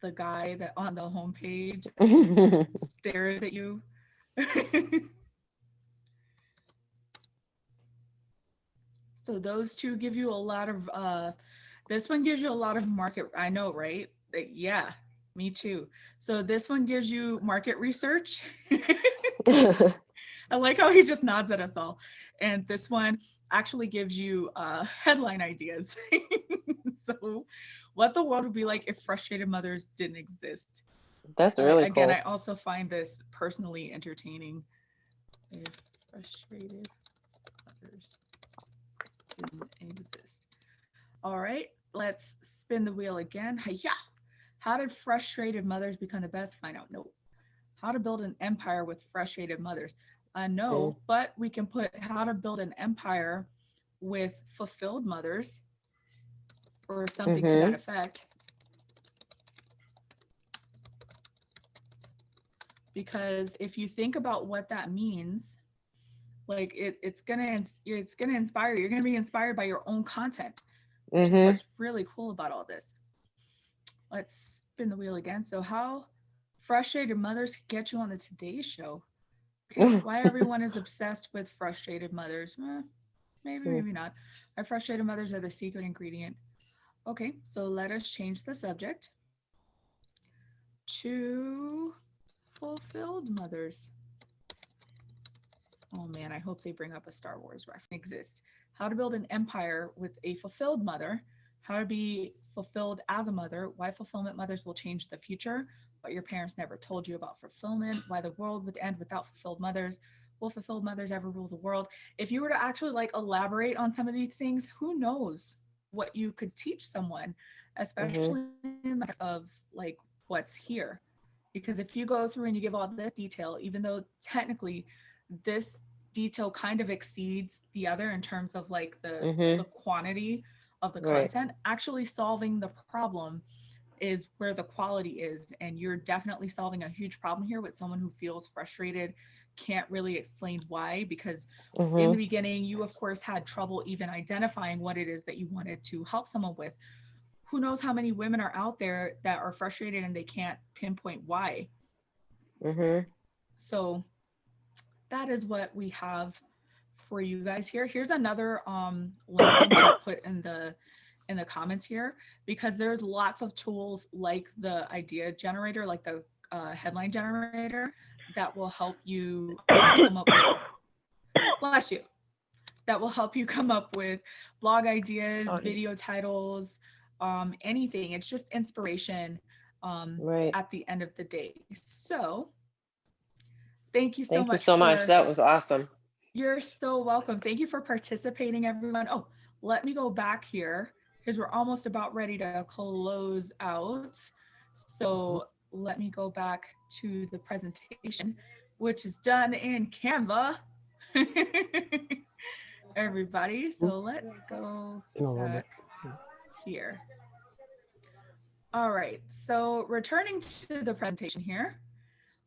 the guy that on the homepage stares at you. So those two give you a lot of, this one gives you a lot of market, I know, right? Yeah, me too. So this one gives you market research. I like how he just nods at us all. And this one actually gives you headline ideas. So what the world would be like if frustrated mothers didn't exist. That's really again, cool. I also find this personally entertaining. If frustrated mothers didn't exist. All right, let's spin the wheel again. Hi-ya! How did frustrated mothers become the best? Find out. No. How to build an empire with frustrated mothers. No, but we can put how to build an empire with fulfilled mothers or something to that effect. Because if you think about what that means, like it's gonna inspire you. You're gonna be inspired by your own content, which is what's really cool about all this. Let's spin the wheel again. So how frustrated mothers get you on the Today Show. Okay, why everyone is obsessed with frustrated mothers? Maybe not. Our frustrated mothers are the secret ingredient. Okay, so let us change the subject to fulfilled mothers. Oh man, I hope they bring up a Star Wars reference. Exist. How to build an empire with a fulfilled mother. How to be fulfilled as a mother. Why fulfillment mothers will change the future. What your parents never told you about fulfillment. Why the world would end without fulfilled mothers. Will fulfilled mothers ever rule the world? If you were to actually like elaborate on some of these things, who knows what you could teach someone, especially in the of like what's here. Because if you go through and you give all this detail, even though technically this detail kind of exceeds the other in terms of like the quantity of the Right. content, actually solving the problem is where the quality is. And you're definitely solving a huge problem here with someone who feels frustrated, can't really explain why, because in the beginning, you of course had trouble even identifying what it is that you wanted to help someone with. Who knows how many women are out there that are frustrated and they can't pinpoint why. So that is what we have for you guys here. Here's another link I'm gonna put in the comments here, because there's lots of tools like the idea generator, like the headline generator, that will help you come up with, bless you, that will help you come up with blog ideas, video titles, anything. It's just inspiration at the end of the day. So thank you so Thank much. you so much. That was awesome. You're so welcome. Thank you for participating, everyone. Oh, let me go back here because we're almost about ready to close out. So let me go back to the presentation, which is done in Canva. Everybody, so let's go back here. All right, so returning to the presentation here,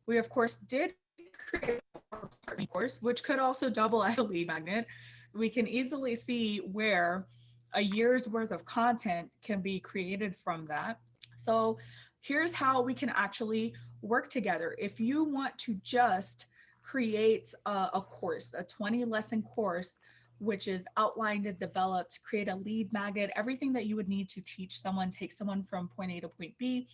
we of course did create a partner course, which could also double as a lead magnet. We can easily see where a year's worth of content can be created from that. So here's how we can actually work together. If you want to just create a course, a 20 lesson course, which is outlined and developed, create a lead magnet, everything that you would need to teach someone, take someone from point A to point B.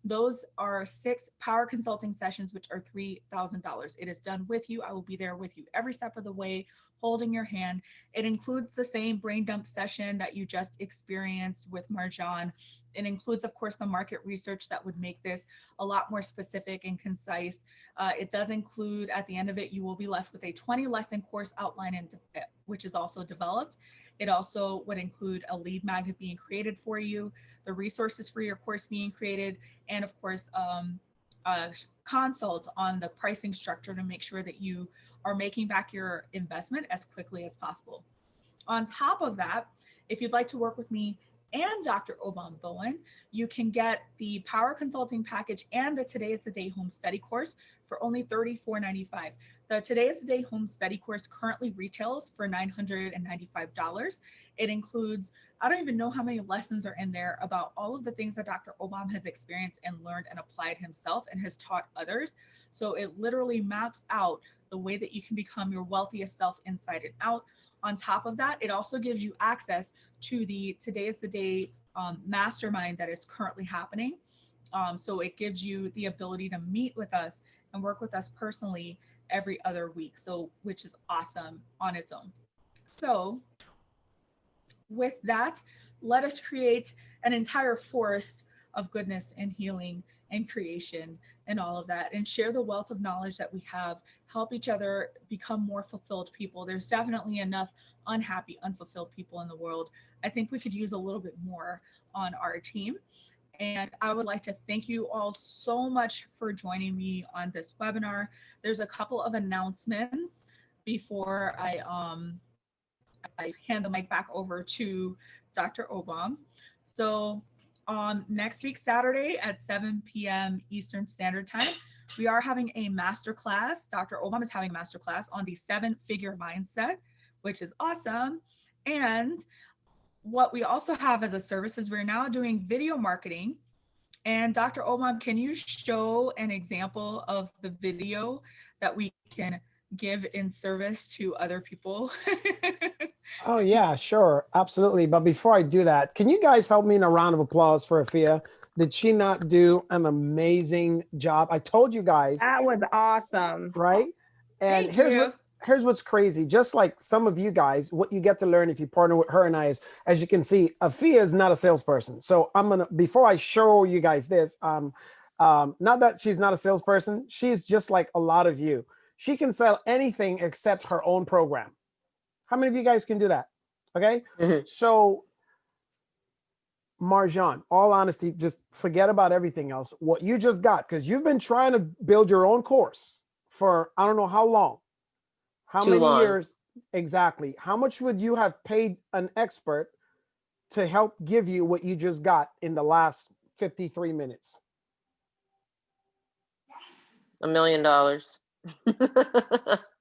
Those are 6 power consulting sessions, which are $3,000. It is done with you. I will be there with you every step of the way, holding your hand. It includes the same brain dump session that you just experienced with Marjan. It includes, of course, the market research that would make this a lot more specific and concise. It does include, at the end of it, you will be left with a 20 lesson course outline, and which is also developed. It also would include a lead magnet being created for you, the resources for your course being created, and of course, a consult on the pricing structure to make sure that you are making back your investment as quickly as possible. On top of that, if you'd like to work with me and Dr. Obam Bowen, you can get the Power Consulting Package and the Today is the Day Home Study course for only $34.95. The Today is the Day Home Study course currently retails for $995. It includes, I don't even know how many lessons are in there about all of the things that Dr. Obam has experienced and learned and applied himself and has taught others. So it literally maps out the way that you can become your wealthiest self inside and out. On top of that, it also gives you access to the Today is the Day mastermind that is currently happening. So it gives you the ability to meet with us and work with us personally every other week. So, which is awesome on its own. So with that, let us create an entire forest of goodness and healing and creation and all of that, and share the wealth of knowledge that we have, help each other become more fulfilled people. There's definitely enough unhappy, unfulfilled people in the world. I think we could use a little bit more on our team. And I would like to thank you all so much for joining me on this webinar. There's a couple of announcements before I hand the mic back over to Dr. Obam. So next week, Saturday at 7 p.m. Eastern Standard Time, we are having a masterclass. Dr. Obam is having a masterclass on the 7-figure mindset, which is awesome. And what we also have as a service is we're now doing video marketing. And Dr. Obam, can you show an example of the video that we can give in service to other people? Oh yeah, sure, absolutely. But before I do that, can you guys help me in a round of applause for Afia? Did she not do an amazing job? I told you guys. That was awesome. Right? And here's what's crazy. Just like some of you guys, what you get to learn if you partner with her and I is, as you can see, Afia is not a salesperson. So before I show you guys this, not that she's not a salesperson, she's just like a lot of you. She can sell anything except her own program. How many of you guys can do that? Okay. So Marjan, all honesty, just forget about everything else. What you just got, because you've been trying to build your own course for I don't know how long. How Too many long. years exactly? How much would you have paid an expert to help give you what you just got in the last 53 minutes? $1 million.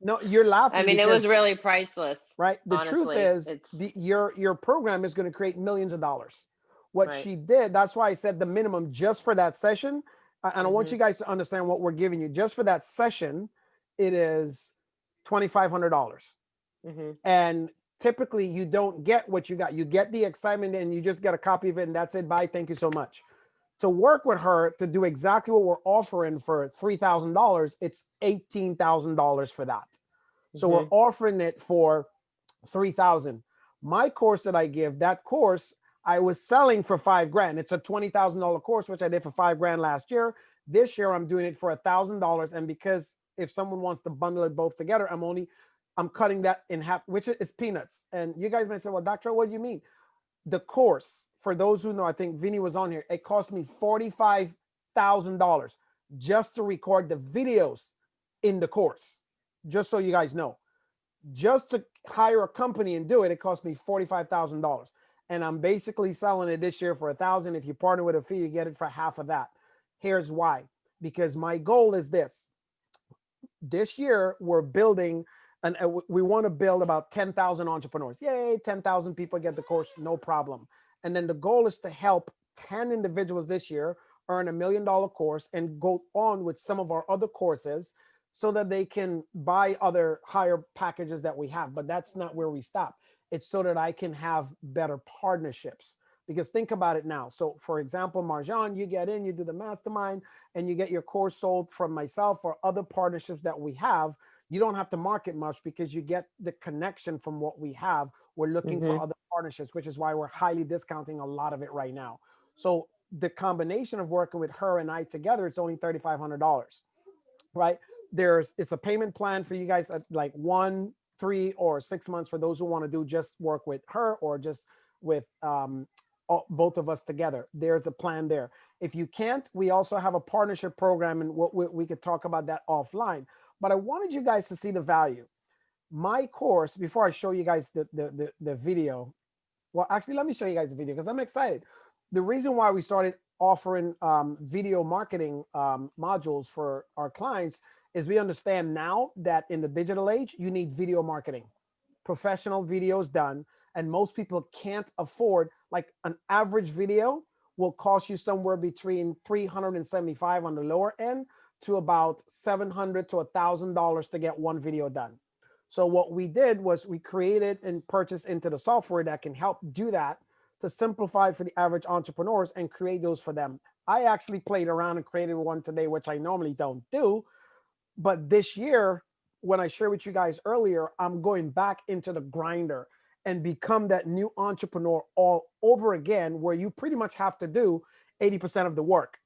No, you're laughing. I mean, it was really priceless. Right. The honestly. truth is It's your program is going to create millions of dollars. What Right. she did, that's why I said the minimum just for that session. And I want you guys to understand what we're giving you. Just for that session, it is $2,500. And typically you don't get what you got. You get the excitement and you just get a copy of it and that's it. Bye. Thank you so much. To work with her to do exactly what we're offering for $3,000, it's $18,000 for that. So we're offering it for $3,000. My course that I give, that course I was selling for $5,000. It's a $20,000 course, which I did for $5,000 last year. This year I'm doing it for $1,000. And because if someone wants to bundle it both together, I'm cutting that in half, which is peanuts. And you guys may say, well, Doctor, what do you mean? The course, for those who know, I think Vinny was on here, it cost me $45,000 just to record the videos in the course. Just so you guys know, just to hire a company and do it, it cost me $45,000. And I'm basically selling it this year for $1,000. If you partner with a fee, you get it for half of that. Here's why. Because my goal is this. This year, we're building, and we want to build about 10,000 entrepreneurs. Yay, 10,000 people get the course, no problem. And then the goal is to help 10 individuals this year earn $1 million course and go on with some of our other courses so that they can buy other higher packages that we have. But that's not where we stop. It's so that I can have better partnerships. Because think about it now. So for example, Marjan, you get in, you do the mastermind, and you get your course sold from myself or other partnerships that we have. You don't have to market much because you get the connection from what we have. We're looking for other partnerships, which is why we're highly discounting a lot of it right now. So the combination of working with her and I together, it's only $3,500, right? It's a payment plan for you guys at like 1, 3, or 6 months for those who want to do just work with her or just with both of us together. There's a plan there. If you can't, we also have a partnership program, and what we could talk about that offline. But I wanted you guys to see the value. My course, before I show you guys the video, well, actually, let me show you guys the video because I'm excited. The reason why we started offering video marketing modules for our clients is we understand now that in the digital age, you need video marketing, professional videos done. And most people can't afford, like an average video will cost you somewhere between $375 on the lower end to about $700 to $1,000 to get one video done. So what we did was we created and purchased into the software that can help do that to simplify for the average entrepreneurs and create those for them. I actually played around and created one today, which I normally don't do. But this year, when I shared with you guys earlier, I'm going back into the grinder and become that new entrepreneur all over again, where you pretty much have to do 80% of the work.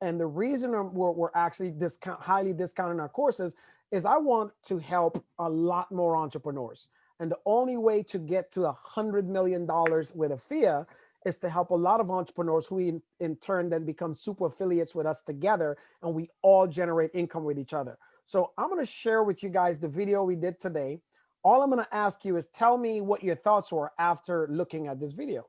And the reason we're actually highly discounting our courses is I want to help a lot more entrepreneurs. And the only way to get to $100 million with Afia is to help a lot of entrepreneurs who in turn then become super affiliates with us together, and we all generate income with each other. So I'm going to share with you guys the video we did today. All I'm going to ask you is tell me what your thoughts were after looking at this video.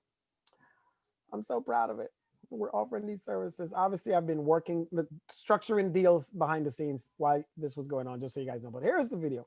I'm so proud of it. We're offering these services. Obviously, I've been working, structuring deals behind the scenes while this was going on, just so you guys know. But here's the video.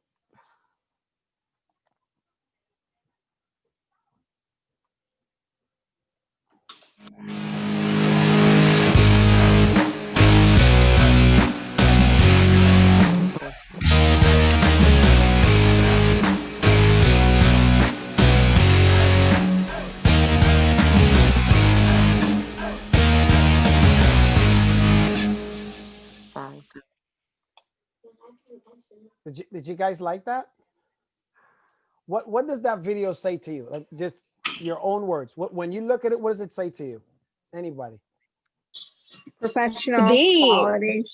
Did you guys like that? What does that video say to you? Like, just your own words. When you look at it, what does it say to you? Anybody? Professional Today. quality.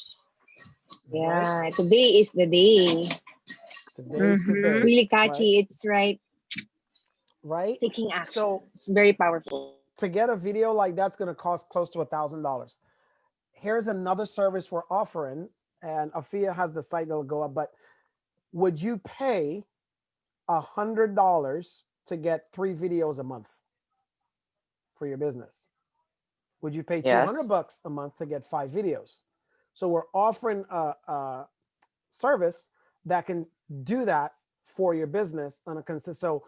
Yeah, right? Today is the day. Today's the day. Really catchy. Right? It's right. Right? Taking action. So it's very powerful. to get a video like that's going to cost close to $1,000. Here's another service we're offering, and Afia has the site that'll go up, but would you pay $100 to get 3 videos a month for your business? Would you pay Yes. $200 a month to get 5 videos? So we're offering a service that can do that for your business on a consistent. So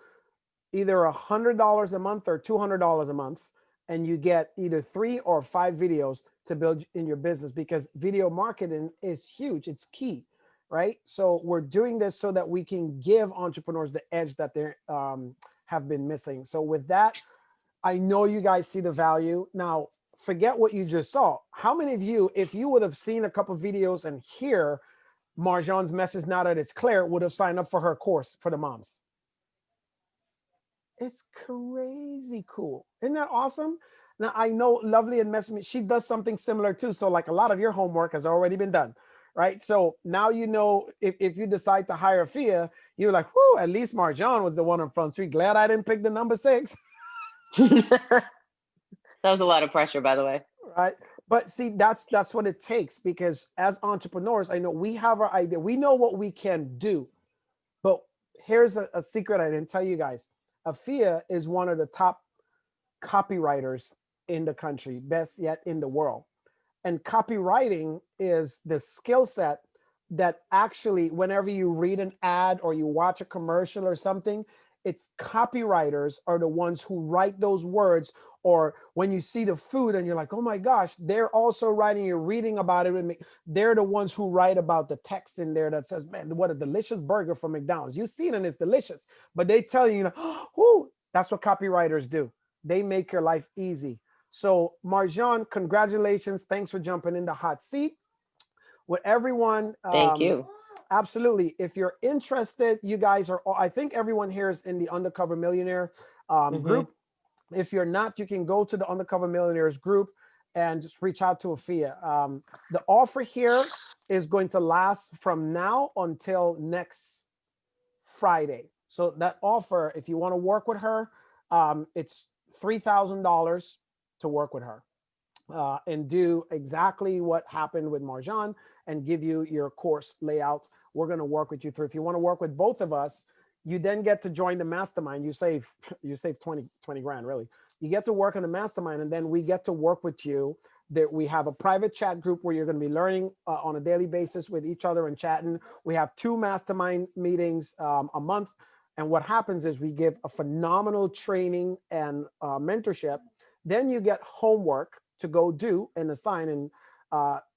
either $100 a month or $200 a month, and you get either 3 or 5 videos to build in your business, because video marketing is huge. It's key, right? So we're doing this so that we can give entrepreneurs the edge that they have been missing. So with that, I know you guys see the value. Now, forget what you just saw. How many of you, if you would have seen a couple videos and hear Marjan's message now that it's clear, would have signed up for her course for the moms? It's crazy cool. Isn't that awesome? Now, I know Lovely and messaged me. She does something similar too. So like a lot of your homework has already been done, right? So now you know, if you decide to hire Afia, you're like, whoo, at least Marjan was the one on Front Street. Glad I didn't pick the number 6. That was a lot of pressure, by the way. Right. But see, that's what it takes, because as entrepreneurs, I know we have our idea. We know what we can do. But here's a secret I didn't tell you guys. Afia is one of the top copywriters in the country, best yet in the world. And copywriting is the skill set that actually, whenever you read an ad or you watch a commercial or something, it's copywriters are the ones who write those words. Or when you see the food and you're like, oh my gosh, they're also writing, you're reading about it. They're the ones who write about the text in there that says, man, what a delicious burger from McDonald's. You see it and it's delicious, but they tell you, oh, that's what copywriters do. They make your life easy. So Marjan, congratulations. Thanks for jumping in the hot seat with everyone. Thank you. Absolutely. If you're interested, you guys are, I think everyone here is in the Undercover Millionaire group. If you're not, you can go to the Undercover Millionaires group and just reach out to Afia. The offer here is going to last from now until next Friday. So that offer, if you want to work with her, it's $3,000 to work with her and do exactly what happened with Marjan and give you your course layout. We're going to work with you through. If you want to work with both of us, you then get to join the mastermind. You save 20 grand, really. You get to work on the mastermind, and then we get to work with you. That we have a private chat group where you're going to be learning on a daily basis with each other and chatting. We have 2 mastermind meetings a month. And what happens is we give a phenomenal training and mentorship. Then you get homework to go do and assign. And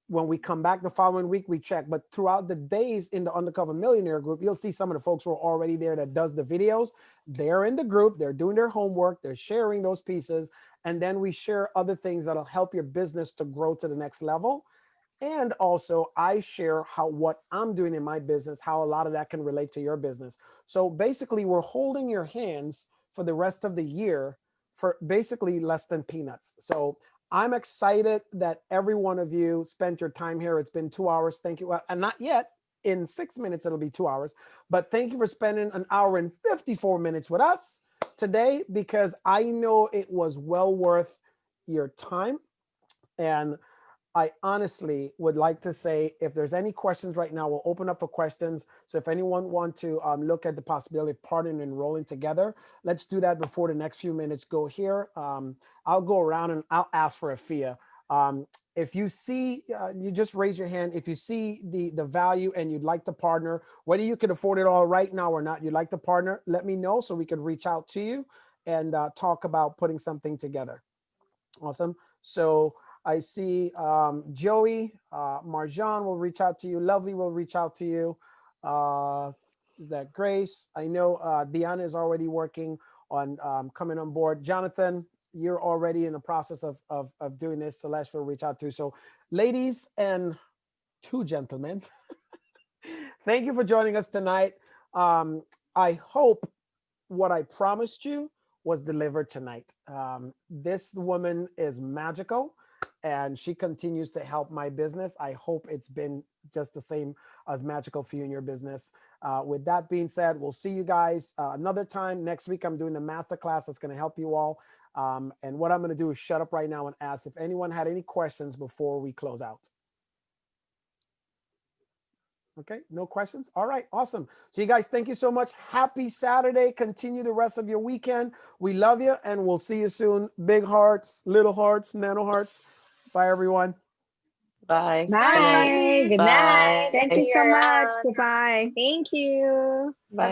when we come back the following week, we check. But throughout the days in the Undercover Millionaire group, you'll see some of the folks who are already there that does the videos. They're in the group. They're doing their homework. They're sharing those pieces. And then we share other things that'll help your business to grow to the next level. And also I share what I'm doing in my business, how a lot of that can relate to your business. So basically we're holding your hands for the rest of the year for basically less than peanuts. So I'm excited that every one of you spent your time here. It's been 2 hours. Thank you. And not yet. In 6 minutes, it'll be 2 hours. But thank you for spending 1 hour and 54 minutes with us today, because I know it was well worth your time. And I honestly would like to say, if there's any questions right now, we'll open up for questions. So if anyone want to look at the possibility of partnering and rolling together, let's do that before the next few minutes go here. I'll go around and I'll ask for Afia. If you see, you just raise your hand. If you see the value and you'd like to partner, whether you can afford it all right now or not, you'd like to partner, let me know so we could reach out to you and talk about putting something together. Awesome. So I see Joey, Marjan will reach out to you. Lovely will reach out to you. Is that Grace? I know Deanna is already working on coming on board. Jonathan, you're already in the process of doing this. Celeste will reach out to you. So ladies and 2 gentlemen, thank you for joining us tonight. I hope what I promised you was delivered tonight. This woman is magical. and she continues to help my business. I hope it's been just the same as magical for you in your business. With that being said, we'll see you guys another time. Next week, I'm doing the masterclass that's going to help you all. And what I'm going to do is shut up right now and ask if anyone had any questions before we close out. Okay, no questions? All right, awesome. So you guys, thank you so much. Happy Saturday. Continue the rest of your weekend. We love you, and we'll see you soon. Big hearts, little hearts, nano hearts. Bye, everyone. Bye. Bye. Good Bye. night. Thank See you so much. around. Goodbye. Thank you. Bye.